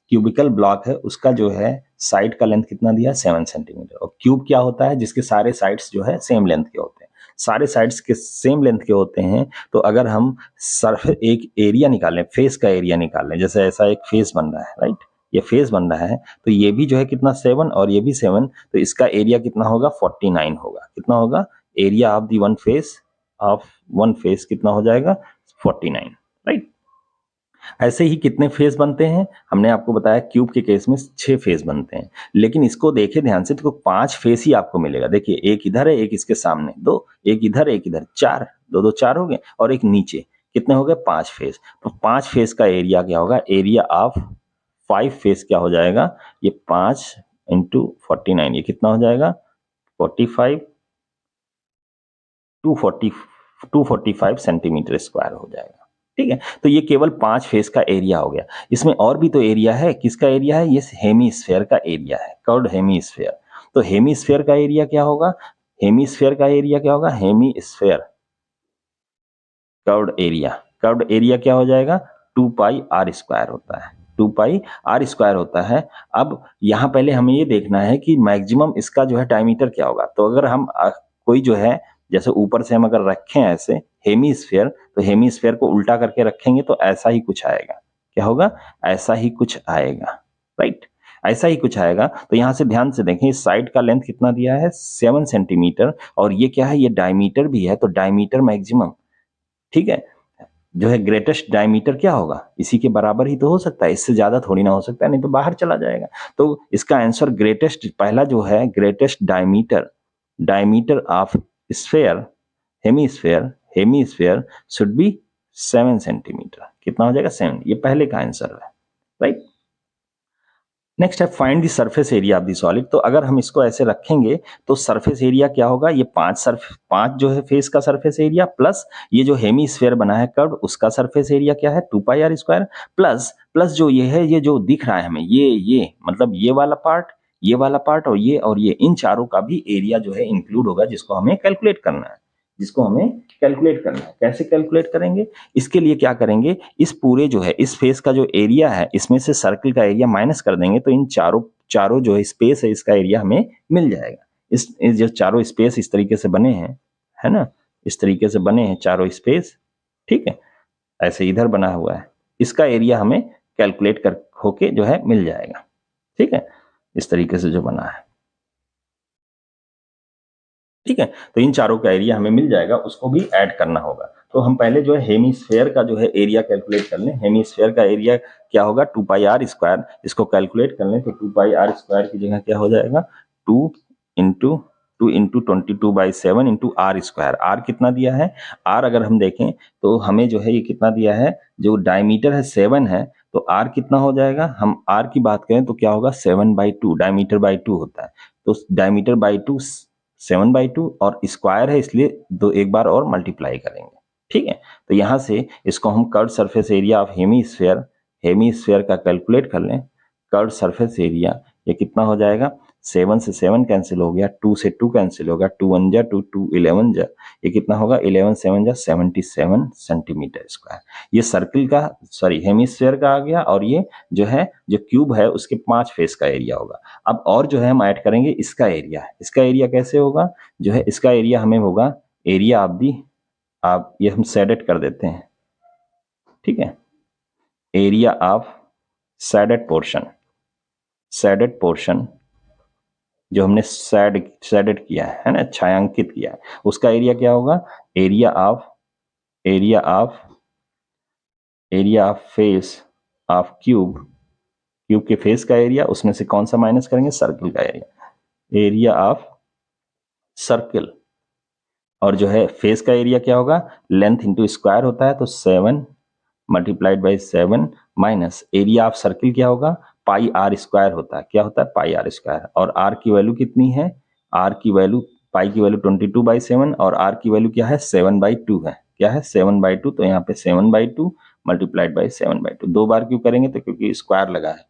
Speaker 1: क्यूबिकल ब्लॉक है उसका जो है साइड का लेंथ कितना दिया है, 7 सेंटीमीटर। और क्यूब क्या होता है, जिसके सारे साइड्स जो है सेम लेंथ के होते हैं। सारे साइड्स के सेम लेंथ के होते हैं तो अगर हम सरफेस एक एरिया निकालें, फेस का एरिया निकालें, जैसे ऐसा एक फेस बन रहा है, राइट, ये फेस बन रहा है, तो ये भी जो है कितना 7 और ये भी 7, तो इसका एरिया कितना होगा, 49 होगा। कितना होगा, area of the one face, of one face कितना हो जाएगा, 49, राइट। ऐसे ही कितने फेस बनते हैं, हमने आपको बताया क्यूब के केस में 6 फेस बनते हैं। लेकिन इसको देखे ध्यान से तो 5 फेस ही आपको मिलेगा। देखिए, एक इधर है, एक इसके सामने, 2, एक इधर एक इधर, 4, 2 2 4 हो गए, और एक नीचे, कितने हो गए, 5 फेस। तो 5 फेस का एरिया क्या होगा, एरिया ऑफ 5 फेस क्या हो जाएगा, ये 5 इंटू 49, ये कितना हो जाएगा, 45, 245 सेंटीमीटर स्क्वायर हो जाएगा, ठीक है। तो ये केवल 5 फेस का एरिया हो गया। इसमें और भी तो एरिया है, किसका एरिया है, ये हेमीस्फेयर का एरिया है, कर्व्ड हेमीस्फेयर। तो हेमीस्फेयर का एरिया क्या होगा, हेमीस्फेयर का एरिया क्या होगा, hemisphere curved area, curved area क्या हो जाएगा, 2 पाई आर स्क्वायर होता है, 2 पाई आर स्क्वायर होता है। अब यहाँ पहले हमें ये देखना है कि मैक्सिमम इसका जो है डायमीटर क्या होगा। तो अगर हम कोई जो है, जैसे ऊपर से हम अगर रखें ऐसे हेमीस्फेयर, तो हेमीस्फेयर को उल्टा करके रखेंगे तो ऐसा ही कुछ आएगा। क्या होगा, ऐसा ही कुछ आएगा, राइट, ऐसा ही कुछ आएगा। तो यहां से ध्यान से देखें, इस साइड का लेंथ कितना दिया है, 7 सेंटीमीटर, और ये क्या है, ये डायमीटर भी है, तो डायमीटर मैक्सिमम, ठीक है, जो है ग्रेटेस्ट डायमीटर क्या होगा, इसी के बराबर ही तो हो सकता है, इससे ज्यादा थोड़ी ना हो सकता है, नहीं तो बाहर चला जाएगा। तो इसका आंसर ग्रेटेस्ट, पहला जो है greatest diameter, diameter of sphere, hemisphere, hemisphere should be 7 centimetre. कितना हो जाएगा, 7, ये पहले का आंसर है, राइट। नेक्स्ट है find the surface area of the solid. तो अगर हम इसको ऐसे रखेंगे तो सरफेस एरिया क्या होगा, ये 5 जो है फेस का सरफेस एरिया, प्लस ये जो हेमीस्फेयर बना है कर्व, उसका सरफेस एरिया क्या है, 2 pi R square, plus plus जो ये है, ये जो दिख रहा है हमें, ये मतलब ये वाला पार्ट, ये वाला पार्ट, और ये इन चारों का भी एरिया जो है इंक्लूड होगा, जिसको हमें कैलकुलेट करना है, जिसको हमें कैलकुलेट करना है। कैसे कैलकुलेट करेंगे, इसके लिए क्या करेंगे, इस पूरे जो है इस फेस का जो एरिया है, इसमें से सर्कल का एरिया माइनस कर देंगे, तो इन चारों जो है स्पेस है, इसका एरिया हमें मिल जाएगा। इस जो चारों स्पेस इस तरीके से बने हैं, है ना, इस तरीके से बने हैं चारों स्पेस, ठीक है, ऐसे इधर बना हुआ है, इसका एरिया हमें कैलकुलेट कर होके जो है मिल जाएगा, ठीक है, इस तरीके से जो बना है। ठीक है। तो इन चारों का एरिया हमें मिल जाएगा, उसको भी ऐड करना होगा। तो हम पहले जो है हेमीस्फेयर का जो है एरिया कैलकुलेट कर लें। हेमीस्फेयर का एरिया क्या होगा, 2πr²। इसको कैलकुलेट कर लें तो 2πr² की जगह क्या हो जाएगा, 2 इंटू 22/7 इंटू r²। आर कितना दिया है, आर अगर हम देखें तो हमें जो है ये कितना दिया है, जो डायमीटर है 7 है, तो आर कितना हो जाएगा, हम आर की बात करें तो क्या होगा, 7/2, डायमीटर बाई 2 होता है। तो डायमीटर बाई 2 7/2 और स्क्वायर है, इसलिए दो एक बार और मल्टीप्लाई करेंगे। ठीक है। तो यहां से इसको हम curve surface area of hemisphere का कैलकुलेट कर लें। कर्व सरफेस एरिया ये कितना हो जाएगा, 7 से 7 कैंसिल हो गया, 2 से 2 कैंसिल होगा, 2 1 जा 2, 2 11 जा, ये कितना होगा, 11 7 जा 77 सेंटीमीटर स्क्वायर। ये सर्किल का हेमिस्फेयर का आ गया, और ये जो है जो क्यूब है उसके 5 फेस का एरिया होगा। अब और जो है हम ऐड करेंगे इसका एरिया। इसका एरिया कैसे होगा, जो है इसका एरिया हमें होगा एरिया ऑफ दी, आप ये हम सेडेड कर देते हैं। ठीक है, एरिया ऑफ सेडेड पोर्शन जो हमने सेडेड किया है ना, छायांकित किया है, उसका एरिया क्या होगा, area of face of cube के फेस का एरिया, उसमें से कौन सा माइनस करेंगे, सर्किल का एरिया ऑफ सर्किल। और जो है फेस का एरिया क्या होगा, लेंथ इंटू स्क्वायर होता है, तो 7 multiplied by 7 minus area of circle क्या होगा, πr² होता है। क्या होता है, πr²। और r की वैल्यू कितनी है, r की वैल्यू, पाई की वैल्यू 22/7 और r की वैल्यू क्या है, 7/2 है। क्या है, 7/2। तो यहाँ पे 7/2 मल्टीप्लाइड बाई 7/2, 2 बार क्यों करेंगे, तो क्योंकि स्क्वायर लगा है,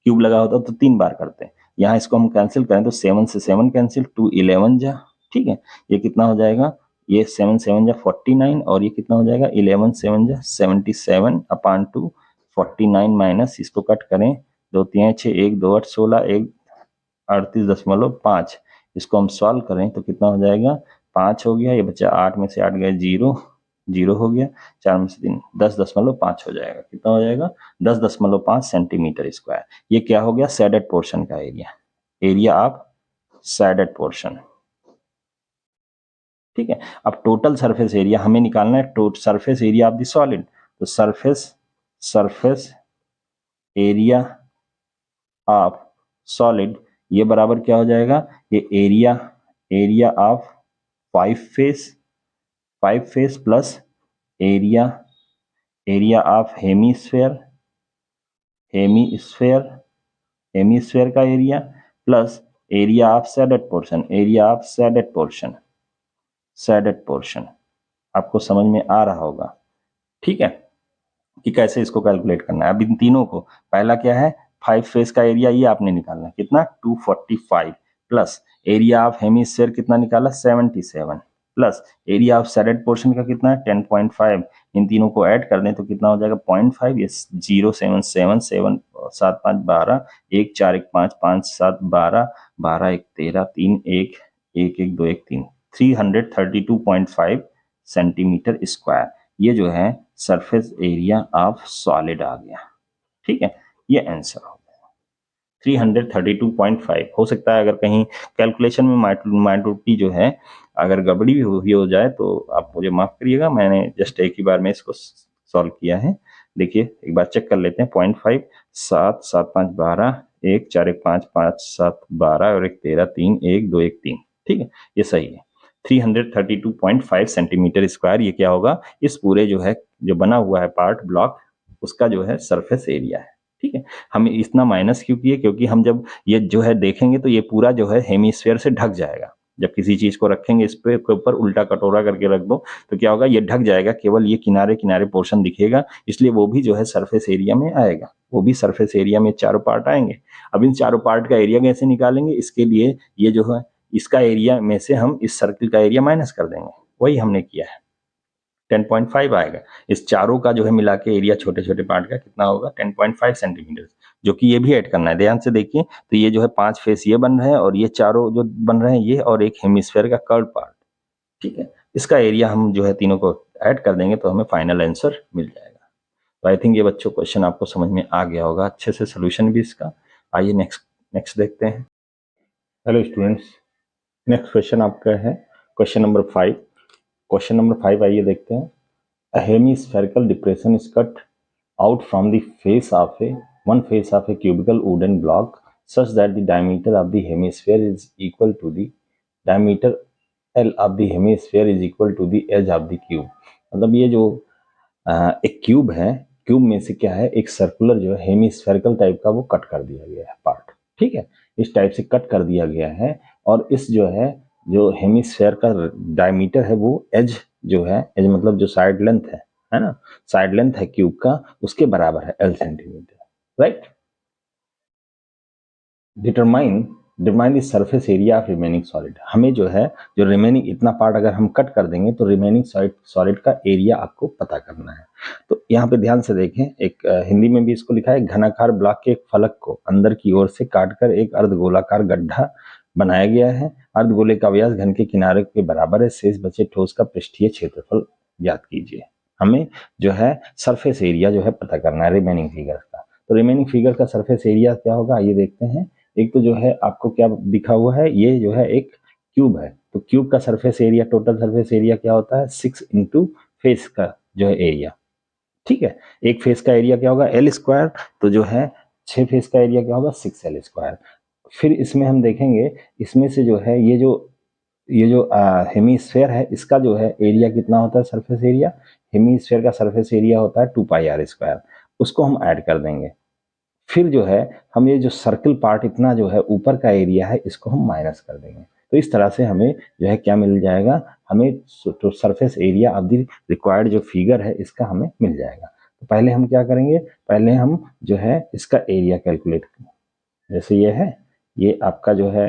Speaker 1: क्यूब लगा होता तो 3 बार करते हैं। यहाँ इसको हम कैंसिल करें तो 7 से 7 कैंसिल, 2 11 जा। ठीक है, ये कितना हो जाएगा, ये 7 7 जा 49, और ये कितना हो जाएगा, 11 7 जा 77/2, 49 माइनस, इसको कट करें, 2 3 6 1 2 8 16, 1 38.5। इसको हम सॉल्व करें तो कितना हो जाएगा, 5 हो गया, ये बच्चा 8 में से 8 गए 0, 0 हो गया, 4 में से 3 10.5 हो जाएगा। कितना हो जाएगा, 10.5 सेंटीमीटर स्क्वायर। ये क्या हो गया, सैडेड पोर्शन का एरिया ऑफ सैडेड पोर्शन। ठीक है। अब टोटल सरफेस एरिया हमें निकालना है, total surface area of the solid. तो सरफेस एरिया ऑफ सॉलिड ये बराबर क्या हो जाएगा, ये area of 5 face plus area of hemisphere का area plus area of shaded portion. आपको समझ में आ रहा होगा। ठीक है, कि कैसे इसको कैलकुलेट करना है। अब इन तीनों को, पहला क्या है, 5 फेस का एरिया, ये आपने निकालना कितना, 245 प्लस एरिया ऑफ हेमिस्फीयर कितना निकाला, 77 plus area of shaded portion का कितना है, 10.5। इन तीनों को ऐड कर दें तो कितना हो जाएगा, 0.5। ये 0 7 7 7 7 5 12, 1 4 1 5 5 7 12 12 1 13 3 1 1 1 2 1 3 332.5 सेंटीमीटर स्क्वायर। ये जो है सरफेस एरिया ऑफ सॉलिड आ गया। ठीक है, ये आंसर हो गया 332.5। हो सकता है अगर कहीं कैलकुलेशन में माइनॉरिटी जो है अगर गड़बड़ी भी हुई हो जाए तो आप मुझे माफ करिएगा, मैंने जस्ट एक ही बार में इसको सॉल्व किया है। देखिए एक बार चेक कर लेते हैं, 0.5 7 7 5 12 1 4 1 5 5 7 12 और 1 13 3 1 2 1 3। ठीक है, ये सही है। 332.5 सेंटीमीटर स्क्वायर ये क्या होगा, इस पूरे जो है जो बना हुआ है पार्ट ब्लॉक उसका जो है सरफेस एरिया है। ठीक है, हम इतना माइनस क्यों किए, क्योंकि हम जब ये जो है देखेंगे तो ये पूरा जो है हेमिस्फीयर से ढक जाएगा। जब किसी चीज को रखेंगे इस पे के ऊपर उल्टा कटोरा करके रख दो तो क्या होगा, ये ढक जाएगा, केवल ये किनारे किनारे पोर्शन दिखेगा, इसलिए वो भी जो है सरफेस एरिया में आएगा। वो भी सरफेस एरिया में चारों पार्ट आएंगे। अब इन चारों पार्ट का एरिया कैसे निकालेंगे, इसके लिए ये जो है इसका एरिया में से हम इस सर्किल का एरिया माइनस कर देंगे, वही हमने किया है। 10.5 आएगा। इस चारों का जो है मिला के एरिया छोटे छोटे पार्ट का कितना होगा, 10.5 सेंटीमीटर, जो कि ये भी ऐड करना है। ध्यान से देखिए, तो ये जो है 5 फेस ये बन रहे हैं और ये चारों जो बन रहे हैं ये, और एक हेमिस्फीयर का कर्व पार्ट। ठीक है, इसका एरिया हम जो है तीनों को ऐड कर देंगे तो हमें फाइनल आंसर मिल जाएगा। तो आई थिंक ये बच्चों क्वेश्चन आपको समझ में आ गया होगा, अच्छे से सोल्यूशन भी इसका। आइए नेक्स्ट देखते हैं। हेलो स्टूडेंट्स, नेक्स्ट क्वेश्चन आपका है क्वेश्चन नंबर 5। क्वेश्चन नंबर 5 आइए देखते हैं। A hemispherical depression is cut out from the face of one face of a cubical wooden block such that the diameter of the hemisphere is equal to the diameter L of the hemisphere is equal to the edge of the cube। मतलब ये जो एक क्यूब है, क्यूब में से क्या है, एक सर्कुलर जो है हेमिस्फेरिकल टाइप का वो कट कर दिया गया है पार्ट। ठीक है, इस टाइप से कट कर दिया गया है और इस जो है जो हेमिस्फेयर का डायमीटर है वो एज जो है, एज मतलब जो साइड लेंथ है ना, साइड लेंथ है क्यूब का, उसके बराबर है L centimetre. Right. Determine determine the surface area of remaining solid. हमें जो है जो रिमेनिंग इतना पार्ट अगर हम कट कर देंगे तो रिमेनिंग सॉलिड का एरिया आपको पता करना है। तो यहाँ पे ध्यान से देखें, एक हिंदी में भी इसको लिखा है, घनाकार ब्लॉक के एक फलक को अंदर की ओर से काटकर एक अर्धगोलाकार गड्ढा बनाया गया है। अर्धगोले का व्यास घन के किनारे के बराबर है। शेष बचे ठोस का पृष्ठीय क्षेत्रफल ज्ञात कीजिए। हमें जो है सरफेस एरिया जो है पता करना है रिमेनिंग फिगर का। तो रिमेनिंग फिगर का सरफेस एरिया क्या होगा, ये देखते हैं। एक तो जो है आपको क्या दिखा हुआ है, ये जो है एक क्यूब है, तो क्यूब का surface area, total surface area क्या होता है 6 इंटू फेस का जो है एरिया। ठीक है, एक फेस का एरिया क्या होगा L स्क्वायर, तो जो है 6 फेस का एरिया क्या होगा 6L स्क्वायर। फिर इसमें हम देखेंगे, इसमें से जो है ये जो हेमीस्फेयर है, इसका जो है एरिया कितना होता है सरफेस एरिया, हेमीस्फेयर का सरफेस एरिया होता है 2πr स्क्वायर, उसको हम ऐड कर देंगे। फिर जो है हम ये जो सर्कल पार्ट इतना जो है ऊपर का एरिया है, इसको हम माइनस कर देंगे। तो इस तरह से हमें जो है क्या मिल जाएगा, हमें तो surface area of the required जो फिगर है इसका हमें मिल जाएगा। तो पहले हम क्या करेंगे, पहले हम जो है इसका एरिया कैलकुलेट करेंगे। जैसे ये है, ये आपका जो है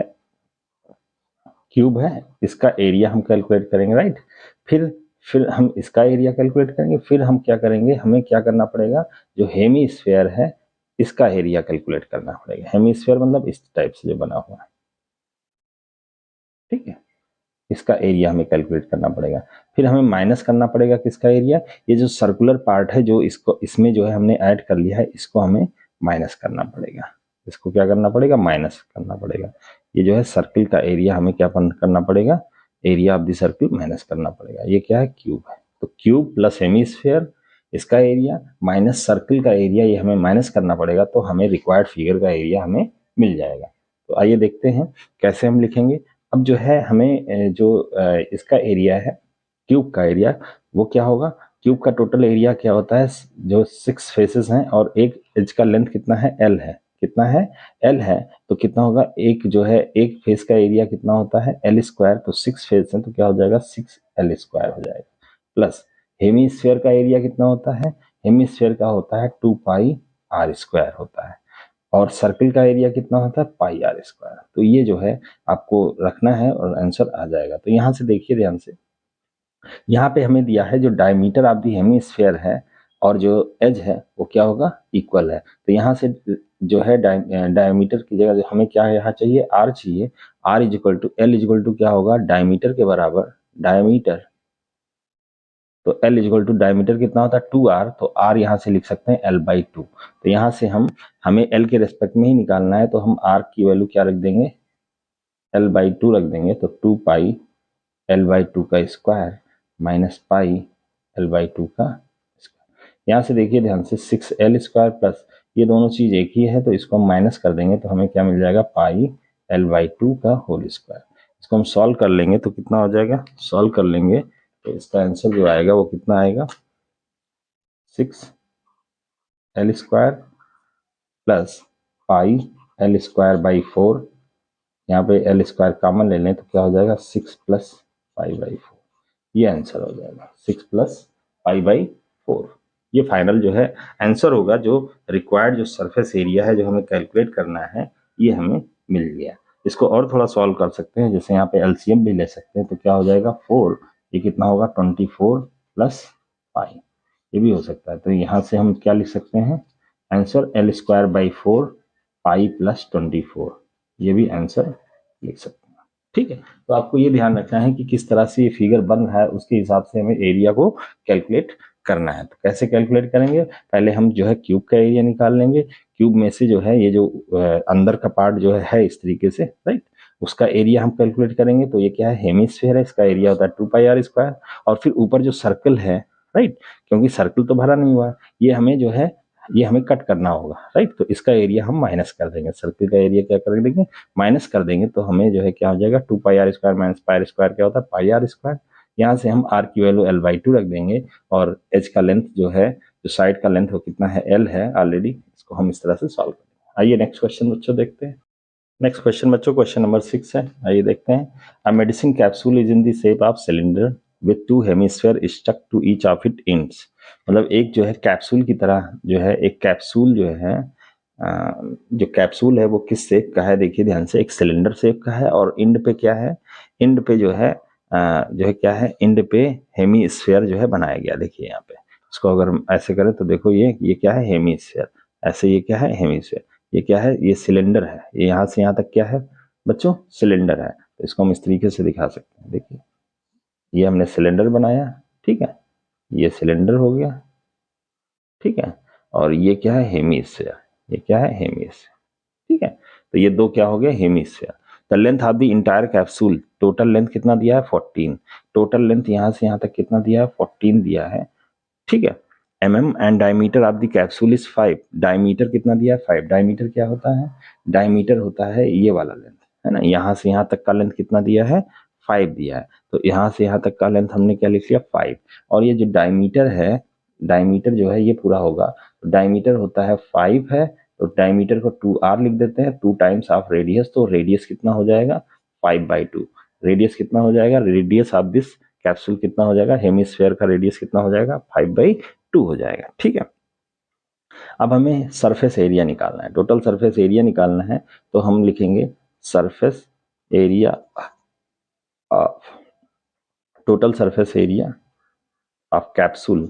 Speaker 1: क्यूब है, इसका एरिया हम कैलकुलेट करेंगे। राइट। फिर हम इसका एरिया कैलकुलेट करेंगे। फिर हम क्या करेंगे, हमें क्या करना पड़ेगा, जो हेमी स्फेयर है इसका एरिया कैलकुलेट करना पड़ेगा। हेमिस्फीयर मतलब इस टाइप से जो बना हुआ है, ठीक है, इसका एरिया हमें कैलकुलेट करना पड़ेगा। फिर हमें माइनस करना पड़ेगा किसका एरिया, ये जो सर्कुलर पार्ट है जो इसको इसमें जो है हमने ऐड कर लिया है, इसको हमें माइनस करना पड़ेगा। इसको क्या करना पड़ेगा, माइनस करना पड़ेगा। ये जो है सर्किल का एरिया हमें क्या करना पड़ेगा, area of the circle minus करना पड़ेगा। ये क्या है, क्यूब है, तो क्यूब प्लस हेमिस्फीयर इसका एरिया माइनस सर्किल का एरिया, ये हमें माइनस करना पड़ेगा, तो हमें रिक्वायर्ड फिगर का एरिया हमें मिल जाएगा। तो आइए देखते हैं कैसे हम लिखेंगे। अब जो है हमें जो इसका एरिया है, क्यूब का एरिया, वो क्या होगा, क्यूब का टोटल एरिया क्या होता है, जो 6 फेसेस हैं और एक एज का लेंथ कितना है, L है, कितना है L है, तो कितना होगा, एक जो है एक फेस का एरिया कितना होता है L स्क्वायर, तो 6 फेस है तो क्या हो जाएगा 6L स्क्वायर हो जाएगा। प्लस हेमीस्फेयर का एरिया कितना होता है, हेमीस्फेयर का होता है 2πr स्क्वायर होता है, और सर्किल का एरिया कितना होता है πr स्क्वायर। तो ये जो है आपको रखना है और आंसर आ जाएगा। तो यहाँ से देखिए ध्यान से, यहाँ पे हमें दिया है जो डायमीटर ऑफ द हेमीस्फेयर है और जो एज है वो क्या होगा, इक्वल है। तो यहाँ से जो है डायमीटर की जगह हमें क्या है यहाँ चाहिए, r चाहिए। r equal to L equal to क्या होगा, डायमीटर के बराबर डायमीटर, तो L इजिकल टू डायमीटर कितना होता है 2r, तो r यहाँ से लिख सकते हैं L/2। तो यहाँ से हमें L के रेस्पेक्ट में ही निकालना है, तो हम r की वैल्यू क्या रख देंगे, L/2 रख देंगे। तो 2π L/2 का स्क्वायर माइनस पाई L/2 का स्क्वायर। यहाँ से देखिए ध्यान से 6L स्क्वायर प्लस ये दोनों चीज एक ही है, तो इसको हम माइनस कर देंगे तो हमें क्या मिल जाएगा, पाई L/2 का होल स्क्वायर। इसको हम सॉल्व कर लेंगे तो कितना हो जाएगा, सॉल्व कर लेंगे तो इसका आंसर जो आएगा वो कितना आएगा, 6L square plus pi L square by 4। यहाँ पे L स्क्वायर कॉमन ले लें तो क्या हो जाएगा 6 प्लस पाई बाई 4, ये आंसर हो जाएगा 6 प्लस पाई बाई 4। ये फाइनल जो है आंसर होगा, जो रिक्वायर्ड जो सरफेस एरिया है जो हमें कैलकुलेट करना है, ये हमें मिल गया। इसको और थोड़ा सॉल्व कर सकते हैं, जैसे यहाँ पे एलसीएम भी ले सकते हैं, तो क्या हो जाएगा 4, ये कितना होगा 24 प्लस पाई, ये भी हो सकता है। तो यहाँ से हम क्या लिख सकते हैं, answer L square by 4 pi plus 24, ये भी आंसर लिख सकते हैं। ठीक है, तो आपको ये ध्यान रखना है कि किस तरह से ये फिगर बन रहा है, उसके हिसाब से हमें एरिया को कैलकुलेट करना है। तो कैसे कैलकुलेट करेंगे, पहले हम जो है क्यूब का एरिया निकाल लेंगे। क्यूब में से जो है ये जो अंदर का पार्ट जो है इस तरीके से, राइट, उसका एरिया हम कैलकुलेट करेंगे। तो ये क्या है, हेमिस्फेयर है, इसका एरिया होता है 2πr²। और फिर ऊपर जो सर्कल है, राइट, क्योंकि सर्कल तो भरा नहीं हुआ है, ये हमें जो है ये हमें कट करना होगा, राइट। तो इसका एरिया हम माइनस कर देंगे, सर्कल का एरिया क्या कर देंगे, माइनस कर देंगे। तो हमें जो है क्या हो जाएगा, 2πr² माइनस πr² क्या होता है, πr²। यहाँ से हम r की वैल्यू l/2 रख देंगे, और एच का लेंथ जो है, जो साइड का लेंथ वो कितना है, l है ऑलरेडी। इसको हम इस तरह से सॉल्व करेंगे। आइए नेक्स्ट क्वेश्चन बच्चों देखते हैं। नेक्स्ट क्वेश्चन बच्चों, क्वेश्चन नंबर 6 है, आइए देखते हैं। A medicine capsule is in the shape of cylinder with 2 hemisphere stuck to each of it ends. मतलब एक जो है कैप्सूल की तरह जो है, एक कैप्सूल जो है, जो कैप्सूल है वो किस शेप का है, देखिए ध्यान से, एक सिलेंडर शेप का है। और इंड पे क्या है, इंड पे जो है क्या है, इंड पे हेमिस्फेयर जो है बनाया गया। देखिए यहाँ पे इसको अगर हम ऐसे करें तो देखो ये क्या है, हेमिस्फेयर। ऐसे ये क्या है, हेमिस्फेयर। ये क्या है, ये सिलेंडर है। ये यहाँ से यहाँ तक क्या है बच्चों, सिलेंडर है। तो इसको हम इस तरीके से दिखा सकते हैं। देखिए ये हमने सिलेंडर बनाया, ठीक है, ये सिलेंडर हो गया, ठीक है। और ये क्या है, हेमिस्फेयर। ये क्या है, हेमिस्फेयर, ठीक है। तो ये दो क्या हो गया, hemisphere. The length of the entire capsule, total length कितना दिया है, 14। टोटल लेंथ यहाँ से यहाँ तक कितना दिया है, 14 दिया है, ठीक है। mm and diameter of the capsule is 5। Diameter कितना दिया है, 5। डायमीटर क्या होता है, डायमीटर होता है ये वाला लेंथ, है ना। यहाँ से यहाँ तक का लेंथ कितना दिया है, 5 दिया है। तो यहाँ से यहाँ तक का लेंथ हमने क्या लिख लिया, 5। और ये जो डायमीटर है, डायमीटर जो है ये पूरा होगा, तो डायमीटर होता है 5 है। तो डायमीटर को 2r लिख देते हैं, 2 टाइम्स ऑफ रेडियस। तो रेडियस कितना हो जाएगा, 5/2। रेडियस कितना हो जाएगा, रेडियस ऑफ दिस कैप्सूल कितना हो जाएगा, हेमिस्फेयर का रेडियस कितना हो जाएगा, 5/2 हो जाएगा, ठीक है। अब हमें सरफेस एरिया निकालना है, टोटल सरफेस एरिया निकालना है। तो हम लिखेंगे surface area of, total surface area of capsule,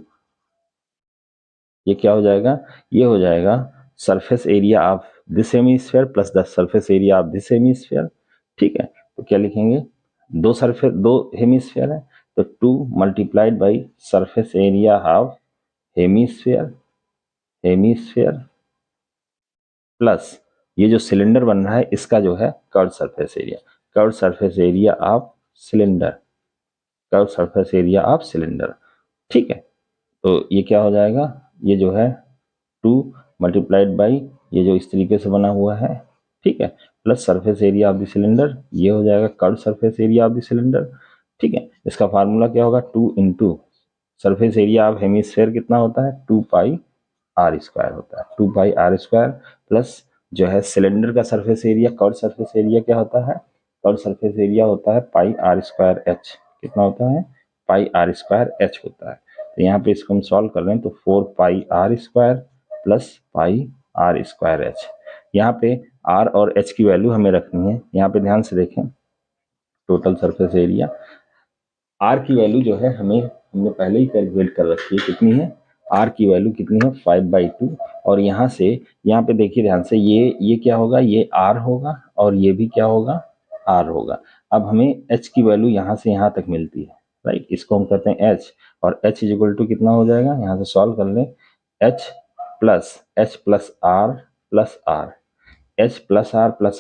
Speaker 1: ये क्या हो जाएगा, ये हो जाएगा surface area of this hemisphere plus the surface area of this hemisphere, ठीक है। तो क्या लिखेंगे, दो हेमिस्फेयर है, तो 2 multiplied by surface area of hemisphere, hemisphere plus ये जो सिलेंडर बन रहा है इसका जो है curve surface area, curve surface area of cylinder, curve surface area of cylinder, ठीक है। तो ये क्या हो जाएगा, ये जो है 2 मल्टीप्लाइड बाई ये जो इस तरीके से बना हुआ है, ठीक है, plus surface area of the cylinder, ये हो जाएगा curve surface area of the cylinder, ठीक है। इसका फार्मूला क्या होगा, 2 into surface area of hemisphere कितना होता है, 2πr² होता है, 2πr² प्लस जो है सिलेंडर का surface area, curve surface area क्या होता है, कर्व सरफेस एरिया होता है πr²h। कितना होता है, πr²h होता है। तो यहाँ पे इसको हम सॉल्व कर रहे हैं, तो 4πr² प्लस πr²h। यहाँ पे r और h की वैल्यू हमें रखनी है। यहाँ पे ध्यान से देखें, टोटल सरफेस एरिया, r की वैल्यू जो है हमने पहले ही कैलकुलेट कर रखी है, कितनी है, r की वैल्यू कितनी है, 5/2। और यहाँ से यहाँ पे देखिए ध्यान से, ये क्या होगा, ये r होगा, और ये भी क्या होगा, r होगा। अब हमें h की वैल्यू यहाँ से यहाँ तक मिलती है, राइट। इसको हम कहते हैं h, और h इज इक्वल टू कितना हो जाएगा, यहाँ से सॉल्व कर लें, h plus r plus r, h plus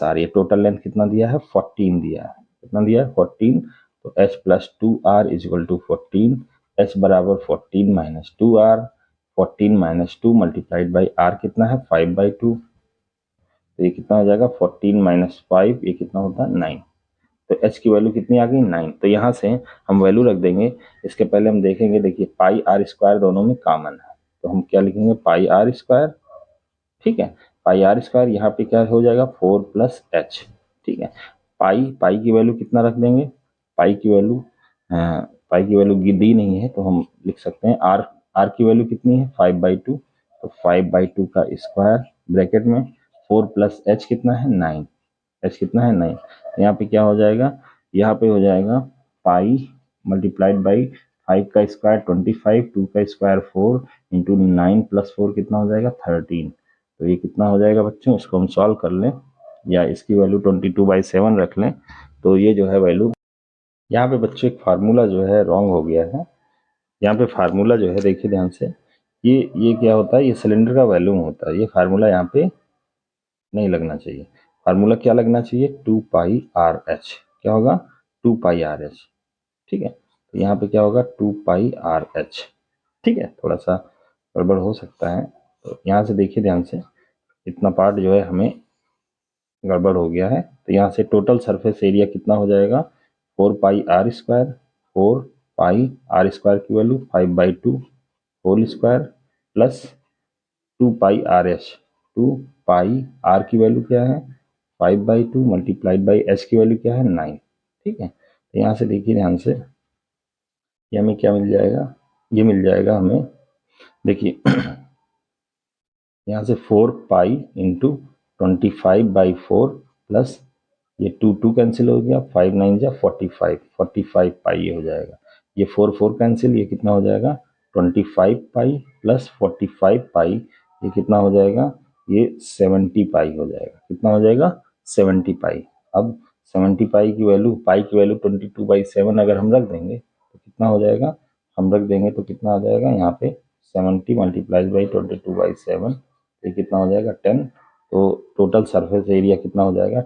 Speaker 1: r, ये टोटल लेंथ कितना दिया है, 14 दिया है। कितना दिया है, 14। तो h plus 2r is equal to 14। h बराबर 14 minus 2r, 14 minus 2 multiplied by r कितना है, 5/2। तो ये कितना हो जाएगा, 14 माइनस 5, ये कितना होता है, 9। तो h की वैल्यू कितनी आ गई, 9। तो यहाँ से हम वैल्यू रख देंगे। इसके पहले हम देखेंगे, देखिए πr² दोनों में कॉमन है, तो हम क्या लिखेंगे, πr², ठीक है। πr², यहाँ पे क्या हो जाएगा, 4 प्लस h, ठीक है। पाई की वैल्यू कितना रख देंगे, पाई की वैल्यू दी नहीं है, तो हम लिख सकते हैं r की वैल्यू कितनी है, 5/2। तो 5/2 का स्क्वायर ब्रैकेट में 4 प्लस h कितना है, 9। h कितना है, 9। यहाँ पे क्या हो जाएगा, यहाँ पे हो जाएगा पाई मल्टीप्लाइड बाई 5 का स्क्वायर 25, 2 का स्क्वायर 4 इंटू 9 प्लस 4 कितना हो जाएगा, 13। तो ये कितना हो जाएगा बच्चों, इसको हम सॉल्व कर लें, या इसकी वैल्यू 22/7 रख लें। तो ये जो है वैल्यू, यहाँ पे बच्चों एक फार्मूला जो है रॉन्ग हो गया है। यहाँ पे फार्मूला जो है, देखिए ध्यान से, ये क्या होता है, ये सिलेंडर का वॉल्यूम होता है, ये फार्मूला यहाँ पे नहीं लगना चाहिए। फार्मूला क्या लगना चाहिए, 2πRh, क्या होगा 2πRh, ठीक है। तो यहाँ पे क्या होगा 2πRh, ठीक है। थोड़ा सा गड़बड़ हो सकता है, तो यहाँ से देखिए ध्यान से, इतना पार्ट जो है हमें गड़बड़ हो गया है। तो यहाँ से टोटल सरफेस एरिया कितना हो जाएगा, 4πr², 4πr² की value 5/2 whole square plus 2πRh, 2πr की वैल्यू क्या है 5/2 मल्टीप्लाइड बाई h की वैल्यू क्या है 9, ठीक है। तो यहाँ से देखिए ध्यान से, ये हमें क्या मिल जाएगा, ये मिल जाएगा हमें, देखिए यहाँ से 4π इंटू 25/4 प्लस ये 2 कैंसिल हो गया, 5 9 जा 45, 45π ये हो जाएगा। ये 4 कैंसिल, ये कितना हो जाएगा 25π प्लस 45π, ये कितना हो जाएगा, ये 70π हो जाएगा। कितना हो जाएगा 70π। अब 70π की वैल्यू, पाई की वैल्यू 22/7 अगर हम रख देंगे तो कितना हो जाएगा, हम रख देंगे तो कितना आ जाएगा यहाँ पे 70 मल्टीप्लाइड बाई 22/7, ये कितना हो जाएगा 10। तो टोटल सरफेस एरिया कितना हो जाएगा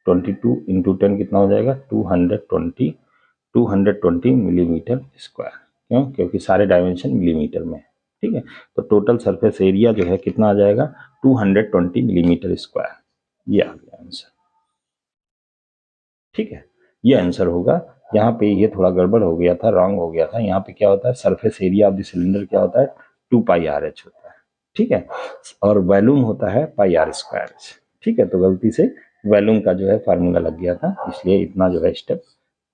Speaker 1: 22 इंटू 10 कितना हो जाएगा 220 मिलीमीटर स्क्वायर। क्यों, क्योंकि सारे डायमेंशन मिलीमीटर में है, ठीक है। तो टोटल सरफेस एरिया जो है कितना आ जाएगा 220 मिलीमीटर स्क्वायर, ये आ गया आंसर, ठीक है। ये आंसर होगा। यहाँ पे ये थोड़ा गड़बड़ हो गया था, रॉन्ग हो गया था। यहाँ पे क्या होता है, surface area of the cylinder क्या होता है 2πRh होता है, ठीक है, और वॉल्यूम होता है πr², ठीक है। तो गलती से वॉल्यूम का जो है फार्मूला लग गया था, इसलिए इतना जो है स्टेप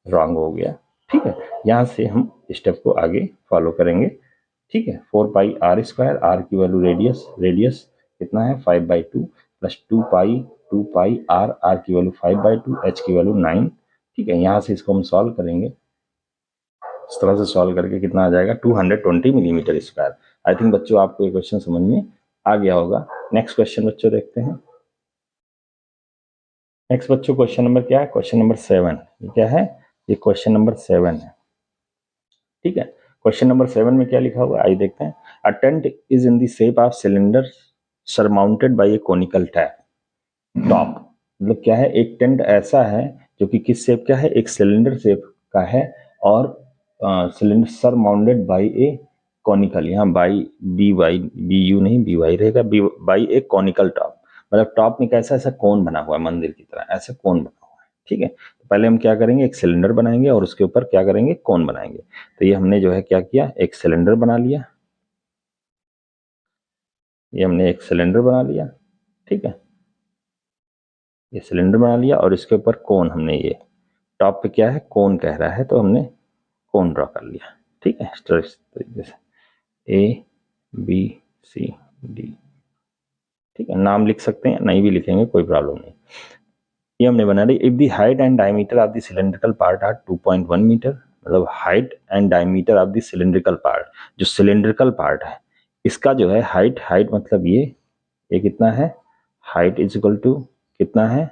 Speaker 1: रॉन्ग हो गया, ठीक है। यहाँ से हम स्टेप को आगे फॉलो करेंगे, ठीक है। 4πr², r की वैल्यू रेडियस कितना है 5/2 प्लस 2πr, r की वैल्यू 5/2, h की वैल्यू 9, ठीक है। यहाँ से इसको हम सॉल्व करेंगे, इस तरह से सॉल्व करके कितना आ जाएगा 220 मिलीमीटर स्क्वायर। आई थिंक बच्चों आपको ये क्वेश्चन समझ में आ गया होगा। नेक्स्ट क्वेश्चन बच्चों देखते हैं। नेक्स्ट बच्चों क्वेश्चन नंबर क्या है, क्वेश्चन नंबर 7। ये क्या है, ये क्वेश्चन नंबर 7 है, ठीक है। क्वेश्चन नंबर 7 में क्या लिखा हुआ है आइए देखते हैं। A tent is in the shape of cylinder surmounted by a conical top. मतलब क्या है, एक टेंट ऐसा है जो कि किस शेप का है, एक सिलेंडर शेप का है, और cylinder surmounted by A conical, यहाँ बी यू नहीं बी वाई रहेगा, बाय ए कॉनिकल टॉप। मतलब टॉप में कैसा ऐसा कोन बना हुआ है, मंदिर की तरह ऐसा कोन बना हुआ है, ठीक है। तो पहले हम क्या करेंगे, एक सिलेंडर बनाएंगे और उसके ऊपर क्या करेंगे, कोन बनाएंगे। तो ये हमने जो है क्या किया, एक सिलेंडर बना लिया, ये हमने एक सिलेंडर बना लिया, ठीक है। ये सिलेंडर बना लिया और इसके ऊपर कोन, हमने ये टॉप पे क्या है कोन कह रहा है, तो हमने कोन ड्रॉ कर लिया, ठीक है। इस तरीके से ABCD, ठीक है। नाम लिख सकते हैं, नहीं भी लिखेंगे कोई प्रॉब्लम नहीं। ये हमने बना ली। If the height and diameter of the cylindrical part are 2.1 metre, मतलब height and diameter of the cylindrical part, जो सिलेंड्रिकल पार्ट है इसका जो है हाइट मतलब ये कितना है, हाइट इज इक्वल टू कितना है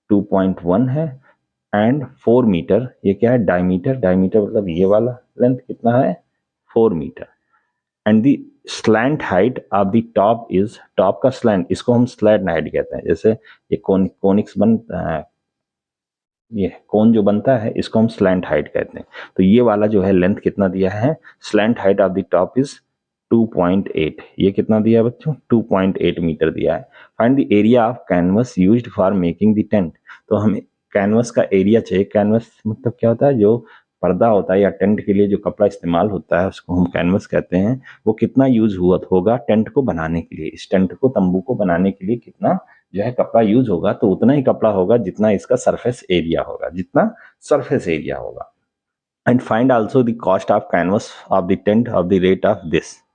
Speaker 1: 2.1 है, एंड 4 मीटर, ये क्या है डायमीटर मतलब ये वाला लेंथ कितना है 4 metre, and the slant height of the top is, top का स्लैंट, इसको हम स्लैंट हाइट कहते हैं। जैसे ये कोनिक्स बनता है, ये कोन जो बनता है इसको हम स्लैंट हाइट कहते हैं। तो ये वाला जो है लेंथ कितना दिया है, slant height of the top is 2.8, ये कितना दिया है बच्चों 2.8 मीटर दिया है। Find the area of canvas used for making the tent. तो हमें कैनवस का एरिया चाहिए। कैनवस मतलब क्या होता है, जो पर्दा होता है या टेंट के लिए जो कपड़ा इस्तेमाल होता है उसको हम कैनवस कहते हैं। वो कितना यूज हुआ होगा टेंट को बनाने के लिए, इस टेंट को तंबू को बनाने के लिए कितना जो है कपड़ा यूज होगा, तो उतना ही कपड़ा होगा जितना इसका सरफेस एरिया होगा, जितना सरफेस एरिया होगा। And find also the cost of canvas of the tent of the rate of this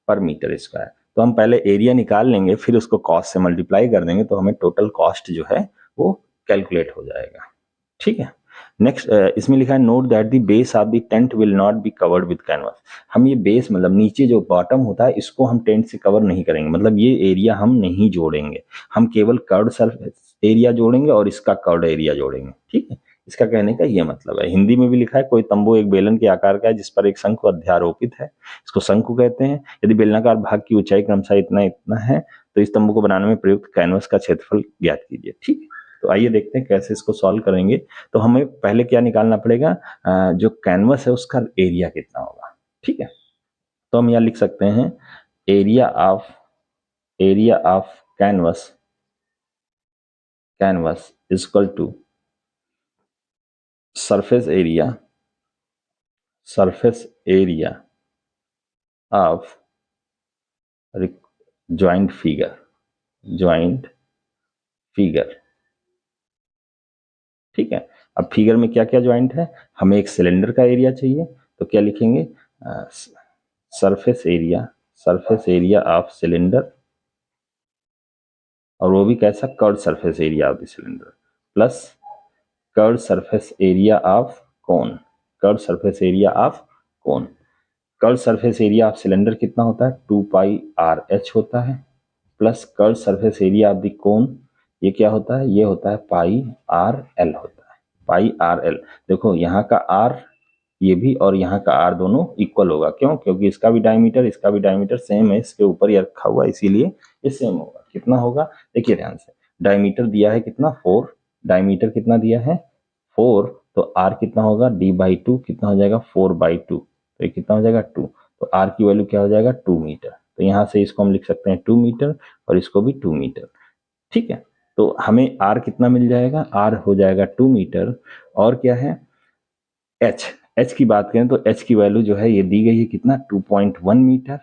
Speaker 1: पर मीटर स्क्वायर। तो हम पहले एरिया निकाल लेंगे, फिर उसको कॉस्ट से मल्टीप्लाई कर देंगे, तो हमें टोटल कॉस्ट जो है वो कैलकुलेट हो जाएगा, ठीक है। नेक्स्ट इसमें लिखा है note that the base of the tent will not be covered with canvas. हम ये बेस मतलब नीचे जो बॉटम होता है इसको हम टेंट से कवर नहीं करेंगे, मतलब ये एरिया हम नहीं जोड़ेंगे, हम केवल कर्व्ड सरफेस एरिया जोड़ेंगे और इसका कर्व्ड एरिया जोड़ेंगे, ठीक है। इसका कहने का ये मतलब है। हिंदी में भी लिखा है कोई तंबू एक बेलन के आकार का है जिस पर एक शंकु अध्यारोपित है, इसको शंकु कहते हैं। यदि बेलनाकार भाग की ऊंचाई क्रमशः इतना इतना है तो इस तंबू को बनाने में प्रयुक्त कैनवस का क्षेत्रफल ज्ञात कीजिए, ठीक है। तो आइए देखते हैं कैसे इसको सॉल्व करेंगे। तो हमें पहले क्या निकालना पड़ेगा, जो कैनवस है उसका एरिया कितना होगा। ठीक है, तो हम यहाँ लिख सकते हैं area of canvas is equal to surface area of joint figure. ठीक है, अब फिगर में क्या क्या ज्वाइंट है, हमें एक सिलेंडर का एरिया चाहिए, तो क्या लिखेंगे, सरफेस एरिया ऑफ सिलेंडर, और वो भी कैसा, curve surface area of the cylinder, plus curve surface area of cone. Curve surface area of cylinder कितना होता है, 2 पाई आर एच होता है, plus curve surface area of the cone, ये क्या होता है, ये होता है पाई आर एल होता है, पाई आर एल। देखो यहाँ का आर ये भी और यहाँ का आर दोनों इक्वल होगा, क्यों, क्योंकि इसका भी डायमीटर सेम है, इसके ऊपर ही रखा हुआ है, इसीलिए ये सेम होगा। कितना होगा, देखिए ध्यान से, डायमीटर दिया है कितना 4, डायमीटर कितना दिया है 4, तो आर कितना होगा d/2, कितना हो जाएगा 4/2, तो ये कितना हो जाएगा 2, तो आर की वैल्यू क्या हो जाएगा 2 मीटर। तो यहाँ से इसको हम लिख सकते हैं 2 मीटर और इसको भी 2 मीटर। ठीक है, तो हमें आर कितना मिल जाएगा, आर हो जाएगा 2 मीटर, और क्या है एच की बात करें तो एच की वैल्यू जो है ये दी गई है कितना 2.1 मीटर,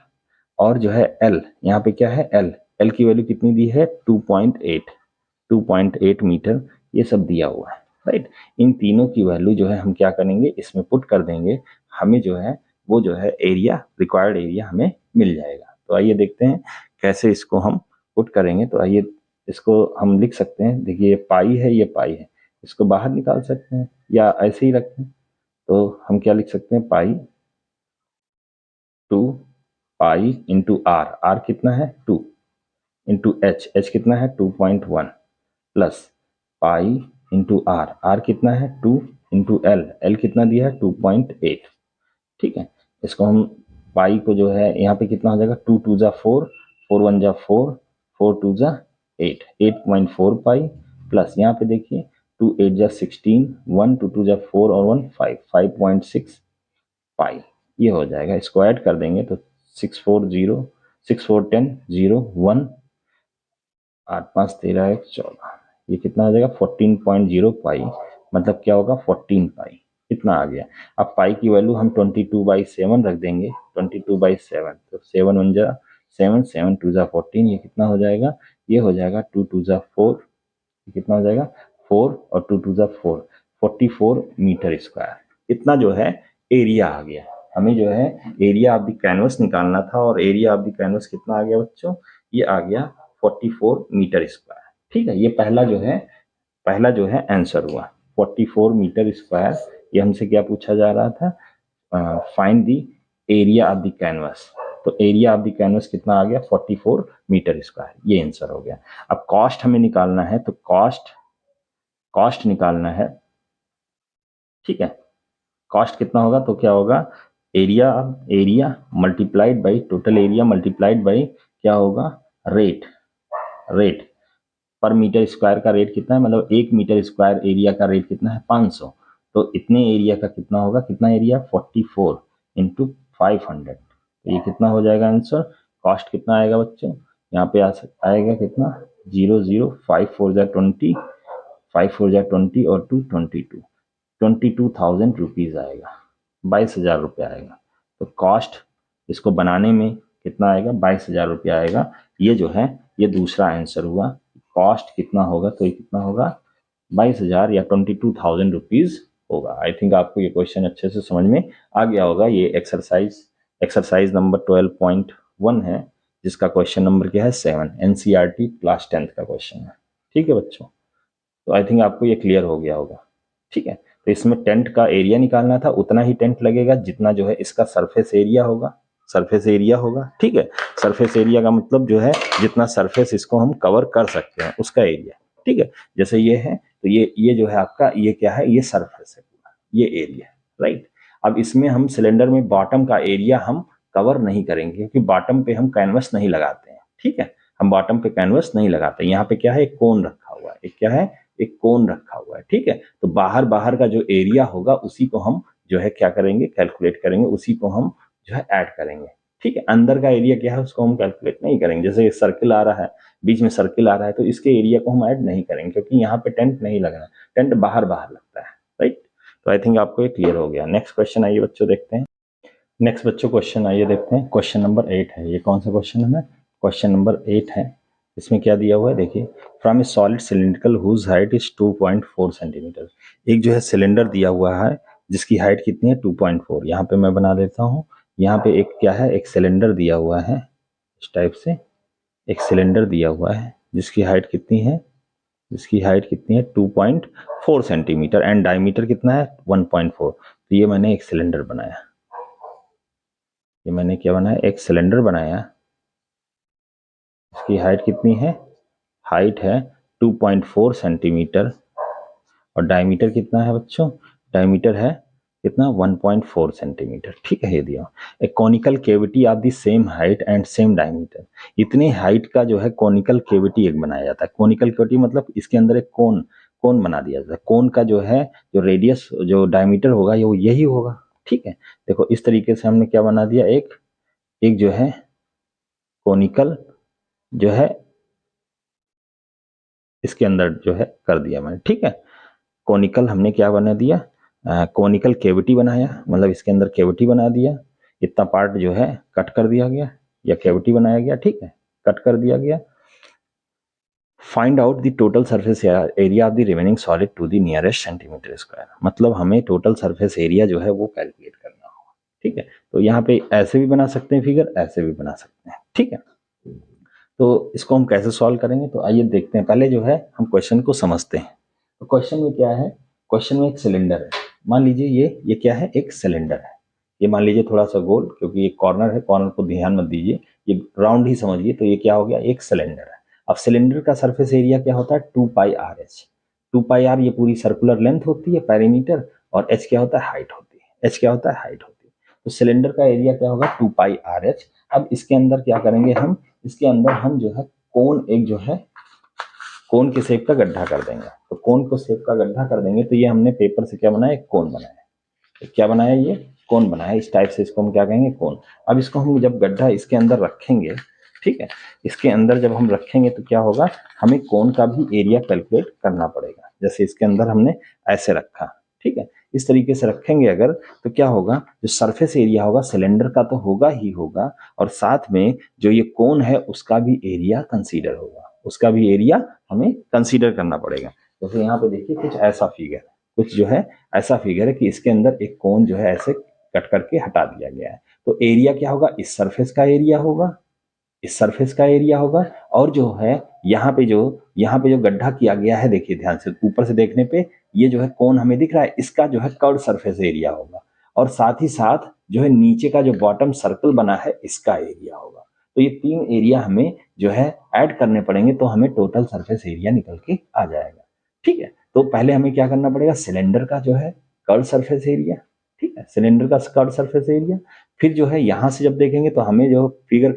Speaker 1: और जो है एल, यहाँ पे क्या है एल की वैल्यू कितनी दी है 2.8 मीटर, ये सब दिया हुआ है, राइट। इन तीनों की वैल्यू जो है हम क्या करेंगे, इसमें पुट कर देंगे, हमें जो है वो जो है एरिया, रिक्वायर्ड एरिया हमें मिल जाएगा। तो आइए देखते हैं कैसे इसको हम पुट करेंगे। तो आइए इसको हम लिख सकते हैं, देखिए ये पाई है, इसको बाहर निकाल सकते हैं या ऐसे ही रखें, तो हम क्या लिख सकते हैं, पाई 2 पाई इंटू आर कितना है 2, इंटू एच कितना है 2.1, प्लस पाई इंटू आर कितना है 2, इंटू एल कितना दिया है 2.8। ठीक है, इसको हम पाई को जो है यहाँ पे कितना हो जाएगा 2 2 जा 4, 4 1 जा 4, 4 2 जा 8, 8.4 पाई, प्लस यहाँ पे देखिए 2 8 जा 16, 1 2 2 जा 4 और 1 5, 5.6 पाई, ये हो जाएगा। इसको ऐड कर देंगे तो 6 4 0, 6 4 10 0 1, 8 5 13 1 14, ये कितना आ जाएगा 14.0 पाई, मतलब क्या होगा 14 पाई, इतना आ गया। अब पाई की वैल्यू हम 22/7 रख देंगे, 22/7, तो 7 1 जा 7, 7 2 जा 14, ये कितना हो जाएगा, ये हो जाएगा 2 2 जा 4, ये कितना हो जाएगा 4 और 2 2 जा 4, 44 मीटर स्क्वायर। इतना जो है एरिया आ गया। हमें जो है एरिया ऑफ द कैनवस निकालना था, और एरिया ऑफ द कैनवस कितना आ गया बच्चों, ये आ गया 44 मीटर स्क्वायर। ठीक है, ये पहला जो है आंसर हुआ 44 मीटर स्क्वायर। ये हमसे क्या पूछा जा रहा था, find the area of the canvas, तो एरिया ऑफ द कैनवस कितना आ गया 44 मीटर स्क्वायर, ये आंसर हो गया। अब कॉस्ट हमें निकालना है, तो कॉस्ट निकालना है। ठीक है, कॉस्ट कितना होगा, तो क्या होगा area multiplied by total area multiplied by क्या होगा रेट पर मीटर स्क्वायर का रेट कितना है, मतलब 1 मीटर स्क्वायर एरिया का रेट कितना है 500, तो इतने एरिया का कितना होगा, कितना एरिया 44 इंटू 500, तो ये कितना हो जाएगा आंसर। कॉस्ट कितना आएगा बच्चों, यहाँ पे आएगा कितना 0 0 5 4 जा 20, 5 4 जा 20 और 2 22,000 रुपीज़ आएगा, 22,000 रुपये आएगा। तो कॉस्ट इसको बनाने में कितना आएगा 22,000 रुपया आएगा। ये जो है ये दूसरा आंसर हुआ। कॉस्ट कितना होगा, तो ये कितना होगा 22,000 या 22,000 रुपीज़ होगा। आई थिंक आपको ये क्वेश्चन अच्छे से समझ में आ गया होगा। ये एक्सरसाइज नंबर 12.1 है, जिसका क्वेश्चन नंबर क्या है 7, NCERT क्लास 10th का क्वेश्चन है। ठीक है बच्चों, तो आई थिंक आपको ये क्लियर हो गया होगा। ठीक है, तो इसमें टेंट का एरिया निकालना था, उतना ही टेंट लगेगा जितना जो है इसका सरफेस एरिया होगा। ठीक है, सरफेस एरिया का मतलब जो है जितना सरफेस इसको हम कवर कर सकते हैं उसका एरिया। ठीक है, जैसे ये है तो ये जो है आपका ये क्या है, ये सरफेस है पूरा, ये एरिया, राइट। अब इसमें हम सिलेंडर में बॉटम का एरिया हम कवर नहीं करेंगे, क्योंकि बॉटम पे हम कैनवस नहीं लगाते हैं। ठीक है, हम बॉटम पे कैनवस नहीं लगाते। यहाँ पे क्या है, एक कोन रखा हुआ है, एक क्या है, एक कोन रखा हुआ है, ठीक है। तो बाहर बाहर का जो एरिया होगा उसी को हम जो है क्या करेंगे, कैलकुलेट करेंगे, उसी को हम जो है ऐड करेंगे, ठीक है। अंदर का एरिया क्या है उसको हम कैलकुलेट नहीं करेंगे। जैसे सर्किल आ रहा है, बीच में सर्किल आ रहा है, तो इसके एरिया को हम ऐड नहीं करेंगे क्योंकि यहाँ पे टेंट नहीं लगना, टेंट बाहर बाहर लगता है, राइट। तो आई थिंक आपको ये क्लियर हो गया। नेक्स्ट क्वेश्चन आइए बच्चों देखते हैं। नेक्स्ट बच्चों क्वेश्चन आइए देखते हैं। क्वेश्चन नंबर 8 है। ये कौन सा क्वेश्चन है? क्वेश्चन नंबर 8 है। इसमें क्या दिया हुआ है देखिए, from a solid cylindrical whose height is 2.4 centimetre. एक जो है सिलेंडर दिया हुआ है जिसकी हाइट कितनी है 2.4। यहाँ पे मैं बना देता हूँ। यहाँ पे एक क्या है, एक सिलेंडर दिया हुआ है इस टाइप से, एक सिलेंडर दिया हुआ है जिसकी हाइट कितनी है, जिसकी हाइट कितनी है 2.4 सेंटीमीटर एंड डायमीटर कितना है 1.4। तो ये मैंने एक सिलेंडर बनाया, ये मैंने क्या बनाया, एक सिलेंडर बनाया। इसकी हाइट कितनी है, हाइट है 2.4 सेंटीमीटर और डायमीटर कितना है बच्चों, डायमीटर है कितना 1.4 सेंटीमीटर, ठीक है। ये दिया a conical cavity of the same height and same diameter. इतनी हाइट का जो है कॉनिकल केविटी एक बनाया जाता है। कॉनिकल केविटी मतलब इसके अंदर एक कोन, कोन बना दिया जाता है। कोन का जो है जो रेडियस जो डायमीटर होगा ये यही होगा, ठीक है। देखो इस तरीके से हमने क्या बना दिया, एक एक जो है कॉनिकल जो है इसके अंदर जो है कर दिया मैंने, ठीक है। कॉनिकल हमने क्या बना दिया, कॉनिकल केविटी बनाया, मतलब इसके अंदर केविटी बना दिया। इतना पार्ट जो है कट कर दिया गया या केविटी बनाया गया, ठीक है, कट कर दिया गया। Find out the total surface area of the remaining solid to the nearest centimetre square. मतलब हमें टोटल सरफेस एरिया जो है वो कैलकुलेट करना होगा, ठीक है। तो यहाँ पे ऐसे भी बना सकते हैं फिगर, ऐसे भी बना सकते हैं, ठीक है। तो इसको हम कैसे सॉल्व करेंगे, तो आइए देखते हैं। पहले जो है हम क्वेश्चन को समझते हैं। तो क्वेश्चन में क्या है, क्वेश्चन में एक सिलेंडर है। मान लीजिए ये क्या है, एक सिलेंडर है। ये मान लीजिए थोड़ा सा गोल, क्योंकि ये कॉर्नर है, कॉर्नर को ध्यान मत दीजिए, ये राउंड ही समझिए। तो ये क्या हो गया, एक सिलेंडर है। अब सिलेंडर का सरफेस एरिया क्या होता है 2πr/h। 2πr ये पूरी सर्कुलर लेंथ होती है पेरीमीटर, और h क्या होता है, हाइट होती है। h क्या होता है, हाइट होती है। तो सिलेंडर का एरिया क्या होगा 2πr/h। अब इसके अंदर क्या करेंगे हम, इसके अंदर हम जो है कोन, एक जो है कोन के शेप का गड्ढा कर देंगे। तो कोन को शेप का गड्ढा कर देंगे तो ये हमने पेपर से क्या बनाया, एक कोन बनाया। तो क्या बनाया, ये कोन बनाया। इस टाइप से इसको हम क्या कहेंगे, कोन। अब इसको हम जब गड्ढा इसके अंदर रखेंगे, ठीक है, इसके अंदर जब हम रखेंगे तो क्या होगा, हमें कोन का भी एरिया कैलकुलेट करना पड़ेगा। जैसे इसके अंदर हमने ऐसे रखा, ठीक है, इस तरीके से रखेंगे अगर, तो क्या होगा, जो सरफेस एरिया होगा सिलेंडर का तो होगा ही होगा, और साथ में जो ये कोन है उसका भी एरिया कंसीडर होगा, उसका भी एरिया हमें कंसीडर करना पड़ेगा। जैसे यहाँ पे देखिए कुछ ऐसा फिगर, कुछ जो है ऐसा फिगर है कि इसके अंदर एक कोन जो है ऐसे कट करके हटा दिया गया है। तो एरिया क्या होगा, इस सरफेस का एरिया होगा, इस सरफेस का एरिया होगा, और जो है यहाँ पे जो गड्ढा किया गया है, देखिए ध्यान से, ऊपर से देखने पे ये जो है कोन हमें दिख रहा है, इसका जो है कर्व सरफेस एरिया होगा, और साथ ही साथ जो है नीचे का जो बॉटम सर्कल बना है इसका एरिया होगा। तो ये तीन एरिया हमें जो है ऐड करने पड़ेंगे, तो हमें टोटल सरफेस एरिया निकल के आ जाएगा, ठीक है। तो पहले हमें क्या करना पड़ेगा, सिलेंडर का जो है कर्व सरफेस एरिया, ठीक है, सिलेंडर का कर्व सरफेस एरिया। फिर जो है यहाँ से जब देखेंगे तो हमें जो फिगर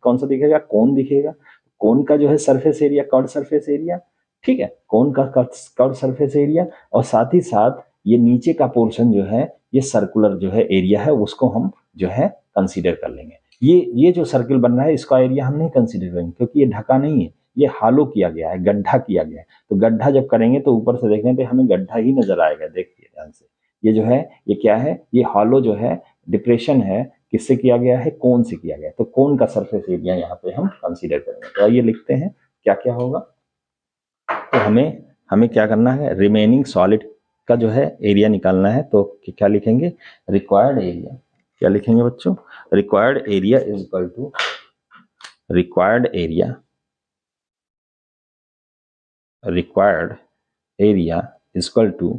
Speaker 1: कौन सा दिखेगा, कोन दिखेगा। कोन का जो है surface area, curve surface area, ठीक है, कोन का कर्व सरफेस एरिया, और साथ ही साथ ये नीचे का पोर्शन जो है ये सर्कुलर जो है एरिया है, उसको हम जो है कंसीडर कर लेंगे। ये जो सर्किल बन रहा है इसका एरिया हम नहीं कंसीडर करेंगे, क्योंकि ये ढका नहीं है, ये हालो किया गया है, गड्ढा किया गया है। तो गड्ढा जब करेंगे तो ऊपर से देखने पे हमें गड्ढा ही नजर आएगा। देखिए ध्यान से, ये जो है ये क्या है, ये हालो जो है डिप्रेशन है, किससे किया गया है, कोन से किया गया है। तो कोन का सरफेस एरिया यहाँ पे हम कंसीडर करेंगे। तो आइए लिखते हैं क्या क्या होगा। तो हमें क्या करना है, रिमेनिंग सॉलिड का जो है एरिया निकालना है। तो क्या लिखेंगे, रिक्वायर्ड एरिया। क्या लिखेंगे बच्चों, required area is equal to required area is equal to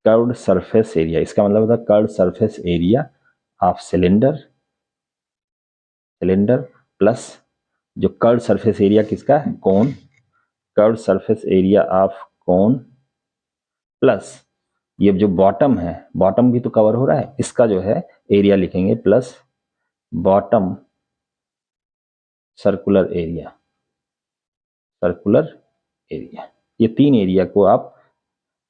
Speaker 1: curved surface area. इसका मतलब होता है curved surface area of cylinder plus जो कर्व्ड सरफेस एरिया किसका है, cone, curved surface area of cone plus ये जो बॉटम है, बॉटम भी तो कवर हो रहा है, इसका जो है एरिया लिखेंगे, प्लस बॉटम सर्कुलर एरिया ये 3 एरिया को आप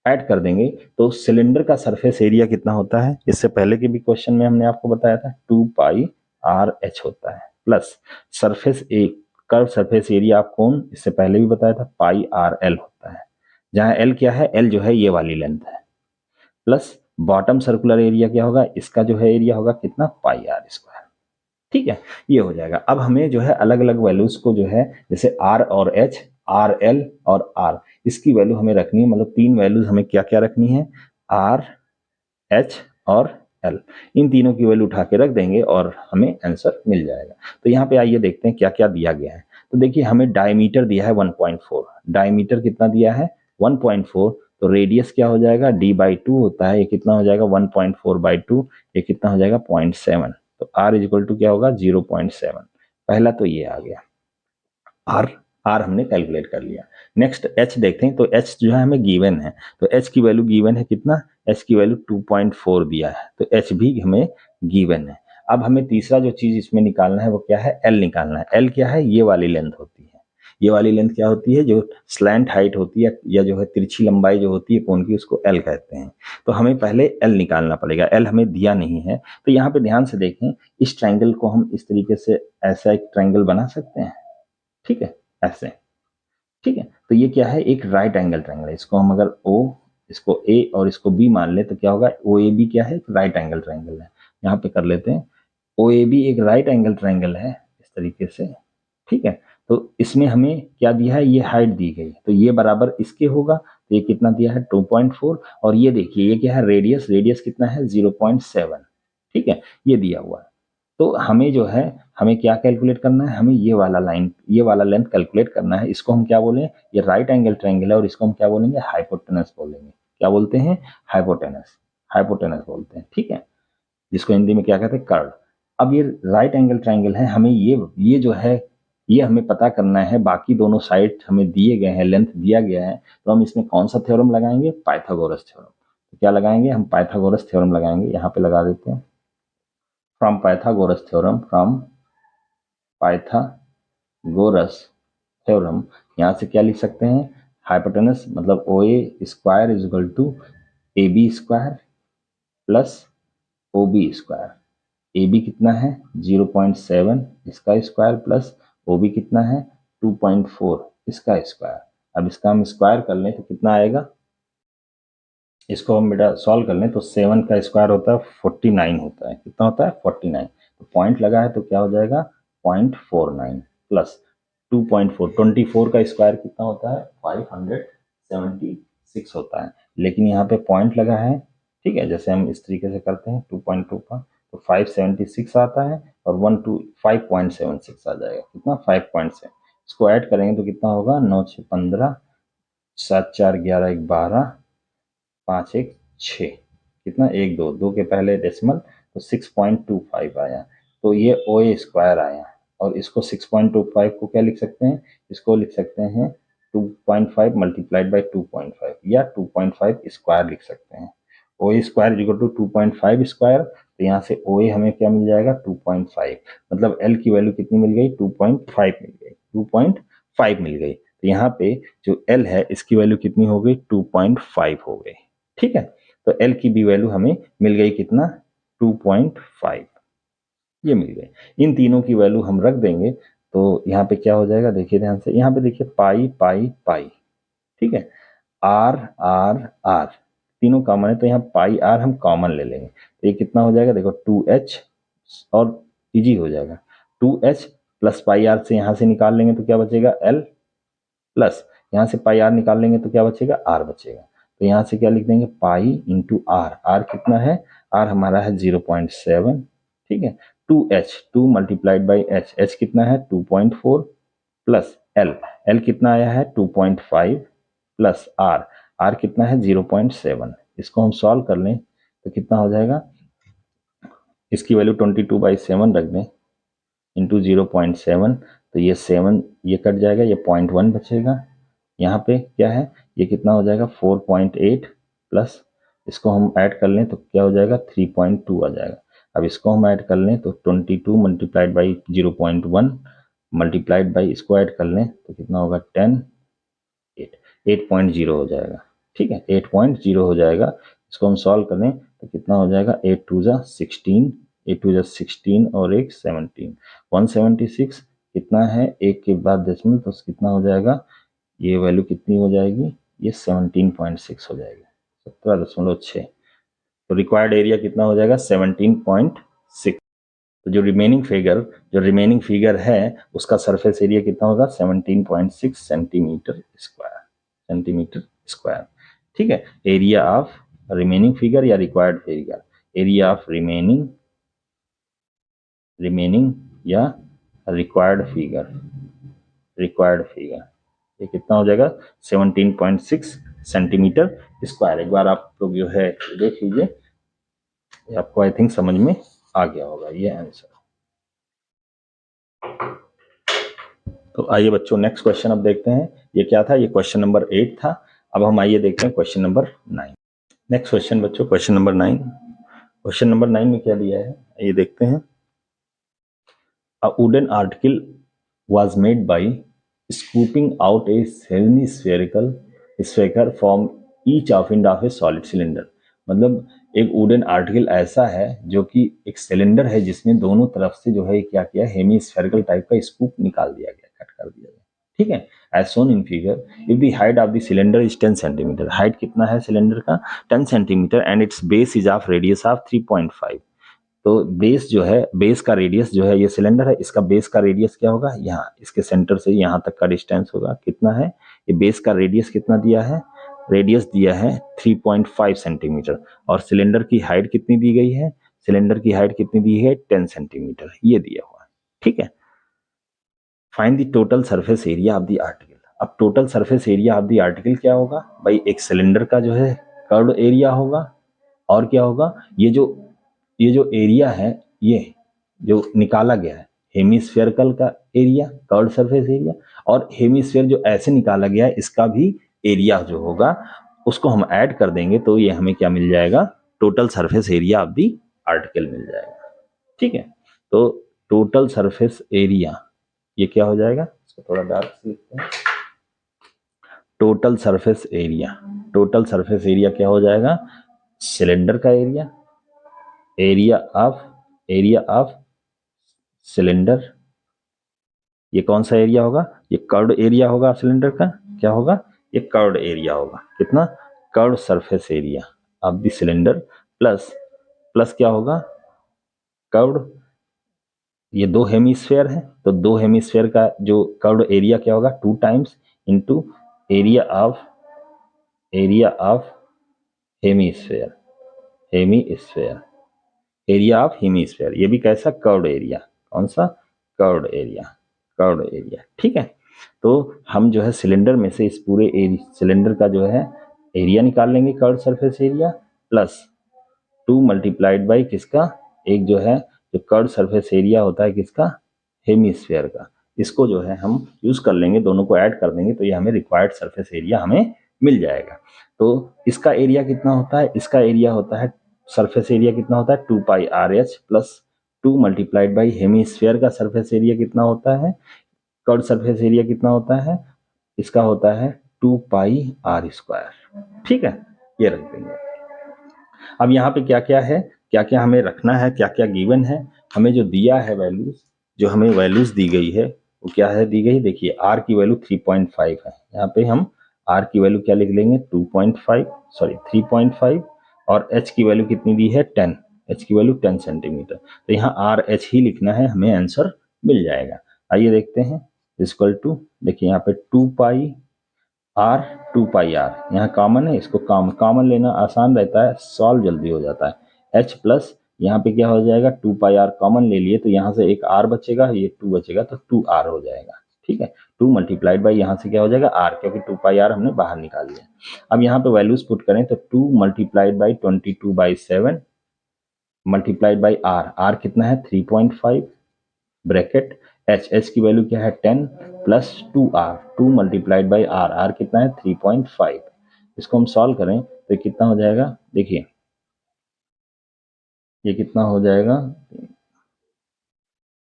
Speaker 1: ऐड कर देंगे तो सिलेंडर का सरफेस एरिया कितना होता है, इससे पहले के भी क्वेश्चन में हमने आपको बताया था 2 पाई आर एच होता है, plus surface A curve surface area आप कौन, इससे पहले भी बताया था पाई आर एल होता है, जहां एल क्या है, एल जो है ये वाली लेंथ है, प्लस बॉटम सर्कुलर एरिया क्या होगा, इसका जो है एरिया होगा कितना, पाई आर स्क्वायर। ठीक है, ये हो जाएगा। अब हमें जो है अलग अलग वैल्यूज को जो है जैसे आर और एच, आर एल और आर, इसकी वैल्यू हमें रखनी है, मतलब 3 वैल्यूज हमें क्या क्या रखनी है, आर एच और एल, इन तीनों की वैल्यू उठा के रख देंगे और हमें आंसर मिल जाएगा। तो यहाँ पे आइए देखते हैं क्या क्या दिया गया है। तो देखिए हमें डायमीटर दिया है 1.4, डायमीटर कितना दिया है 1.4, तो रेडियस क्या हो जाएगा d/2 होता है, ये कितना हो जाएगा 1.4/2, ये कितना हो जाएगा 0.7, तो r इक्वल टू क्या होगा 0.7। पहला तो ये आ गया, आर आर हमने कैलकुलेट कर लिया। नेक्स्ट एच देखते हैं, तो एच जो है हमें गिवन है, तो एच की वैल्यू गिवन है कितना, एच की वैल्यू 2.4 दिया है, तो एच भी हमें गिवन है। अब हमें तीसरा जो चीज इसमें निकालना है वो क्या है, एल निकालना है। एल क्या है, ये वाली लेंथ होती है, ये वाली लेंथ क्या होती है, जो स्लैंट हाइट होती है या जो है तिरछी लंबाई जो होती है कोन की, उसको एल कहते हैं। तो हमें पहले एल निकालना पड़ेगा, एल हमें दिया नहीं है। तो यहाँ पे ध्यान से देखें, इस ट्रायंगल को हम इस तरीके से ऐसा एक ट्रायंगल बना सकते हैं, ठीक है, ऐसे, ठीक है। तो ये क्या है, एक राइट एंगल ट्रायंगल है, इसको हम अगर ओ, इसको ए और इसको बी मान ले तो क्या होगा, ओ ए बी क्या है, एक राइट एंगल ट्रायंगल है। यहाँ पे कर लेते हैं, ओ ए बी एक राइट एंगल ट्रायंगल है इस तरीके से, ठीक है। तो इसमें हमें क्या दिया है, ये हाइट दी गई, तो ये बराबर इसके होगा, तो ये कितना दिया है 2.4, और ये देखिए ये क्या है, रेडियस, रेडियस कितना है 0.7, ठीक है, ये दिया हुआ है। तो हमें जो है, हमें क्या कैलकुलेट करना है, हमें ये वाला लाइन, ये वाला लेंथ कैलकुलेट करना है। इसको हम क्या बोलें, ये राइट एंगल ट्रायंगल है और इसको हम क्या बोलेंगे, हाइपोटेनस बोलेंगे। क्या बोलते हैं, हाइपोटेनस, हाइपोटेनस बोलते हैं, ठीक है, जिसको हिंदी में क्या कहते हैं, कर्व। अब ये राइट एंगल ट्रायंगल है, हमें ये जो है ये हमें पता करना है, बाकी दोनों साइड हमें दिए गए हैं, लेंथ दिया गया है, तो हम इसमें कौन सा थ्योरम लगाएंगे, पाइथागोरस थ्योरम। तो क्या लगाएंगे, हम पाइथागोरस थ्योरम लगाएंगे, यहाँ पे लगा देते हैं, from Pythagoras theorem, from Pythagoras theorem, यहाँ से क्या लिख सकते हैं, हाइपोटेनस मतलब O A square is equal to A B square plus O B square. A B कितना है 0.7 इसका स्क्वायर, प्लस ओ बी कितना है 2.4 इसका स्क्वायर। अब इसका हम स्क्वायर कर लें तो कितना आएगा, इसको हम बेटा सॉल्व कर लें तो 7 का स्क्वायर होता है 49 होता है, कितना होता है 49, तो पॉइंट लगा है तो क्या हो जाएगा 0.49 प्लस 2.4, 24 का स्क्वायर कितना होता है 576 होता है, लेकिन यहाँ पे पॉइंट लगा है, ठीक है, जैसे हम इस तरीके से करते हैं 2.2 का, तो 576 आता है और 5.76 आ जाएगा, कितना 5.7, इसको ऐड करेंगे तो कितना होगा 9 6 15, 7 4 11 12, 5 1 6, कितना 1 2 2 के पहले डेसिमल, तो 6.25 आया, तो ये ओ ए स्क्वायर आया। और इसको 6.25 को क्या लिख सकते हैं, इसको लिख सकते हैं 2.5 मल्टीप्लाइड बाई 2.5 या 2.5 स्क्वायर लिख सकते हैं। ओ A square equal to 2.5 square, तो यहाँ से ओ ए हमें क्या मिल जाएगा 2.5, मतलब एल की वैल्यू कितनी मिल गई 2.5 मिल गई, 2.5 मिल गई। तो यहाँ पे जो एल है इसकी वैल्यू कितनी हो गई 2.5 हो गई, ठीक है। तो एल की भी वैल्यू हमें मिल गई कितना 2.5, ये मिल गई। इन तीनों की वैल्यू हम रख देंगे तो यहाँ पे क्या हो जाएगा, देखिए ध्यान से, यहाँ पे देखिए पाई पाई पाई, ठीक है, आर आर आर तीनों कॉमन है, तो यहाँ पाई आर हम कॉमन ले लेंगे, तो ये कितना हो जाएगा, देखो 2h, और इजी हो जाएगा 2h प्लस पाई आर से यहाँ से निकाल लेंगे तो क्या बचेगा एल, प्लस यहाँ से पाई आर निकाल लेंगे तो क्या बचेगा आर बचेगा, तो यहाँ से क्या लिख देंगे पाई इंटू आर, आर कितना है, आर हमारा है 0.7, ठीक है, 2h 2 multiplied by H, H कितना है 2.4 प्लस एल, एल कितना आया है 2.5 प्लस आर, आर कितना है 0.7, इसको हम सॉल्व कर लें तो कितना हो जाएगा, इसकी वैल्यू 22/7 रख दें इंटू 0.7, तो ये 7 ये कट जाएगा, ये 0.1 बचेगा, यहाँ पे क्या है ये कितना हो जाएगा 4.8 प्लस इसको हम ऐड कर लें तो क्या हो जाएगा 3.2 आ जाएगा। अब इसको हम ऐड कर लें तो 22 मल्टीप्लाइड बाई 0.1 मल्टीप्लाइड बाई इसको ऐड कर लें तो कितना होगा 10 8, 8.0 हो जाएगा। ठीक है, 8.0 हो जाएगा। इसको हम सॉल्व करें तो कितना हो जाएगा, 8 2 जा 16, 8 2 जा 16 और एक 17, 176 कितना है, एक के बाद डेसिमल तो कितना हो जाएगा, ये वैल्यू कितनी हो जाएगी, ये 17.6 हो जाएगी, 17.6। तो रिक्वायर्ड एरिया कितना हो जाएगा, 17.6। तो जो रिमेनिंग फिगर है उसका सरफेस एरिया कितना होगा, 17.6 सेंटीमीटर स्क्वायर। ठीक है, एरिया ऑफ रिमेनिंग फिगर या required figure, area of remaining या रिक्वायर्ड फिगर ये कितना हो जाएगा, 17.6 सेंटीमीटर स्क्वायर। एक बार आप लोग जो है देख लीजिए, आपको आई थिंक समझ में आ गया होगा ये आंसर। तो आइए बच्चों नेक्स्ट क्वेश्चन अब देखते हैं, ये क्या था, ये क्वेश्चन नंबर 8 था। अब हम आइए देखते हैं क्वेश्चन नंबर 9। नेक्स्ट क्वेश्चन बच्चों, क्वेश्चन नंबर 9। क्वेश्चन नंबर 9 में क्या दिया है, ये देखते हैं। A wooden article was made by scooping out a semi-spherical sphere from each end of a solid cylinder। मतलब एक वुडन आर्टिकल ऐसा है जो कि एक सिलेंडर है जिसमें दोनों तरफ से जो है क्या किया, हेमी स्फेरिकल टाइप का स्कूप निकाल दिया गया, कट कर दिया गया। ठीक है, as shown in figure, if the height of the cylinder is 10 centimetre, height कितना है सिलेंडर का, 10 centimetre, and its base is of radius of 3.5। तो बेस जो है, बेस का रेडियस जो है, ये सिलेंडर है, इसका बेस का रेडियस क्या होगा, यहाँ इसके सेंटर से यहाँ तक का डिस्टेंस होगा, कितना है, ये बेस का रेडियस कितना दिया है, रेडियस दिया है 3.5 सेंटीमीटर, और सिलेंडर की हाइट कितनी दी गई है, सिलेंडर की हाइट कितनी दी है, 10 सेंटीमीटर ये दिया हुआ है। ठीक है, find the total surface area of the article. अब total surface area of the article क्या होगा भाई, एक सिलेंडर का जो है कर्व एरिया होगा, और क्या होगा, ये जो एरिया है, ये जो निकाला गया है हेमीस्फेरिकल का एरिया, कर्व सरफेस एरिया, और हेमीस्फेयर जो ऐसे निकाला गया है इसका भी एरिया जो होगा उसको हम ऐड कर देंगे तो ये हमें क्या मिल जाएगा, total surface area of the article मिल जाएगा। ठीक है, तो टोटल सरफेस एरिया ये क्या हो जाएगा, इसको थोड़ा डार्क से लिखते हैं। टोटल सरफेस एरिया क्या हो जाएगा, सिलेंडर का एरिया ऑफ सिलेंडर, ये कौन सा एरिया होगा, ये कर्व्ड एरिया होगा सिलेंडर का, क्या होगा, ये कर्व्ड एरिया होगा, कितना, curved surface area of the cylinder, plus क्या होगा, कर्व्ड, ये दो हेमीस्फेयर है तो दो हेमीस्फेयर का जो कर्व्ड एरिया क्या होगा, 2 times into area of hemisphere area of hemisphere, ये भी कैसा, कर्व्ड एरिया, कौन सा, कर्व्ड एरिया। ठीक है, तो हम जो है सिलेंडर में से इस पूरे सिलेंडर का जो है एरिया निकाल लेंगे, curved surface area, plus 2 multiplied by किसका, एक जो है जो कर्व्ड सरफेस एरिया होता है किसका, हेमीस्फेयर का, इसको जो है हम यूज कर लेंगे, दोनों को ऐड कर देंगे तो ये हमें रिक्वायर्ड सरफेस एरिया हमें मिल जाएगा। तो इसका एरिया कितना होता है, इसका एरिया होता है, सरफेस एरिया कितना होता है, 2 pi R H plus 2 multiplied by hemisphere का सरफेस एरिया कितना होता है, कर्व सरफेस एरिया कितना होता है, इसका होता है 2 पाई आर स्क्वायर। ठीक है, ये रख देंगे। अब यहाँ पे क्या क्या है, क्या क्या हमें रखना है, क्या क्या गिवन है, हमें जो दिया है वैल्यूज, जो हमें वैल्यूज दी गई है वो क्या है, दी गई, देखिए आर की वैल्यू 3.5 है, यहाँ पे हम आर की वैल्यू क्या लिख लेंगे, 3.5, और एच की वैल्यू कितनी दी है, 10, एच की वैल्यू 10 सेंटीमीटर, तो यहाँ आर एच ही लिखना है, हमें आंसर मिल जाएगा। आइए देखते हैं, इक्वल टू, देखिए यहाँ पे 2 पाई आर यहाँ कॉमन है, इसको कॉमन लेना आसान रहता है, सॉल्व जल्दी हो जाता है, एच प्लस यहाँ पे क्या हो जाएगा, 2 पाई आर कॉमन ले लिए तो यहाँ से एक आर बचेगा, ये 2 बचेगा तो 2 आर हो जाएगा। ठीक है, 2 मल्टीप्लाइड बाई यहाँ से क्या हो जाएगा आर, क्योंकि 2 पाई आर हमने बाहर निकाल लिया। अब यहाँ पे वैल्यूज पुट करें तो 2 multiplied by 22/7 multiplied by R कितना है 3.5 ब्रैकेट, एच की वैल्यू क्या है 10 प्लस 2 मल्टीप्लाइड बाई आर कितना है 3.5। इसको हम सॉल्व करें तो कितना हो जाएगा, देखिए ये कितना हो जाएगा,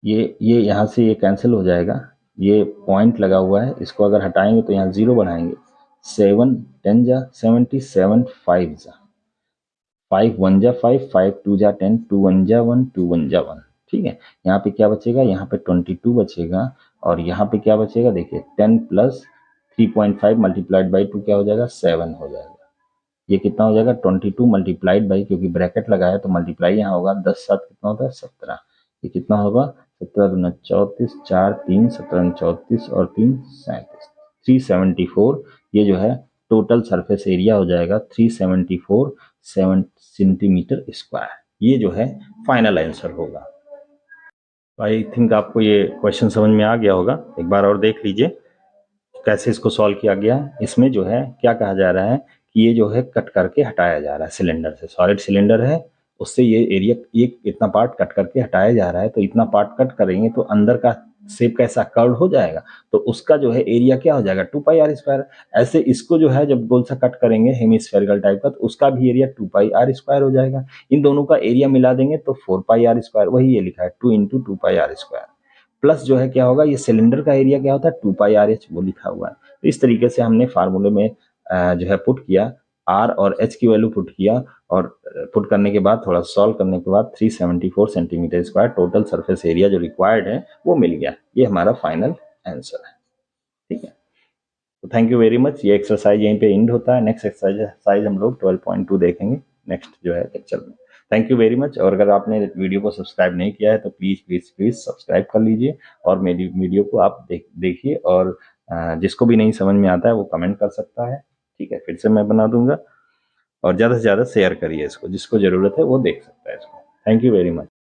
Speaker 1: ये यहाँ से ये कैंसिल हो जाएगा, ये पॉइंट लगा हुआ है, इसको अगर हटाएंगे तो यहाँ 0 बनाएंगे 7 10 जा 77, 5 जा 5 1 जा 5, 5 2 जा 10, 2 1 जा 1, 2 1 जा 1। ठीक है, यहाँ पे क्या बचेगा, यहाँ पे 22 बचेगा और यहाँ पे क्या बचेगा, देखिए 10 प्लस 3.5 मल्टीप्लाइड बाई 2 क्या हो जाएगा, 7 हो जाएगा। ये कितना हो जाएगा, 22 मल्टीप्लाइड बाई, क्योंकि ब्रैकेट लगा है तो मल्टीप्लाई यहाँ होगा, 10 7 कितना होता है, 17। ये कितना होगा, 17 दूना 34, 4 3 17 34 और 3 37, 374। ये जो है टोटल सरफेस एरिया हो जाएगा 374 सेंटीमीटर स्क्वायर। ये जो है फाइनल आंसर होगा। आई थिंक आपको ये क्वेश्चन समझ में आ गया होगा। एक बार और देख लीजिए कैसे इसको सॉल्व किया गया है। इसमें जो है क्या कहा जा रहा है कि ये जो है कट करके हटाया जा रहा है सिलेंडर से, सॉलिड सिलेंडर है उससे ये एरिया, ये इतना पार्ट कट करके हटाया जा रहा है। तो इतना पार्ट कट करेंगे तो अंदर का शेप कैसा कर्व हो जाएगा, तो उसका जो है एरिया क्या हो जाएगा, 2 पाई आर स्क्वायर। ऐसे इसको जो है जब गोल सा कट करेंगे हेमिस्फेरिकल टाइप का, तो उसका भी एरिया 2 पाई आर स्क्वायर हो जाएगा। इन दोनों का एरिया मिला देंगे तो 4 पाई आर स्क्वायर, वही ये लिखा है 2 into 2 pi R square. Plus जो है क्या होगा, ये सिलेंडर का एरिया क्या होता है, 2 पाई आर एच, वो लिखा हुआ है। तो इस तरीके से हमने फार्मूले में जो है पुट किया, आर और एच की वैल्यू पुट किया और पुट करने के बाद थोड़ा सॉल्व करने के बाद 374 centimetre square total surface area जो रिक्वायर्ड है वो मिल गया। ये हमारा फाइनल आंसर है। ठीक है, तो थैंक यू वेरी मच। ये एक्सरसाइज यहीं पे एंड होता है। नेक्स्ट एक्सरसाइज हम लोग 12.2 देखेंगे नेक्स्ट जो है लेक्चर में। Thank you very much. और अगर आपने वीडियो को सब्सक्राइब नहीं किया है तो प्लीज़ प्लीज़ प्लीज़ सब्सक्राइब कर लीजिए और मेरी वीडियो को आप देखिए और जिसको भी नहीं समझ में आता है वो कमेंट कर सकता है। ठीक है, फिर से मैं बना दूंगा। और ज़्यादा से ज़्यादा शेयर करिए इसको, जिसको ज़रूरत है वो देख सकता है इसको। Thank you very much.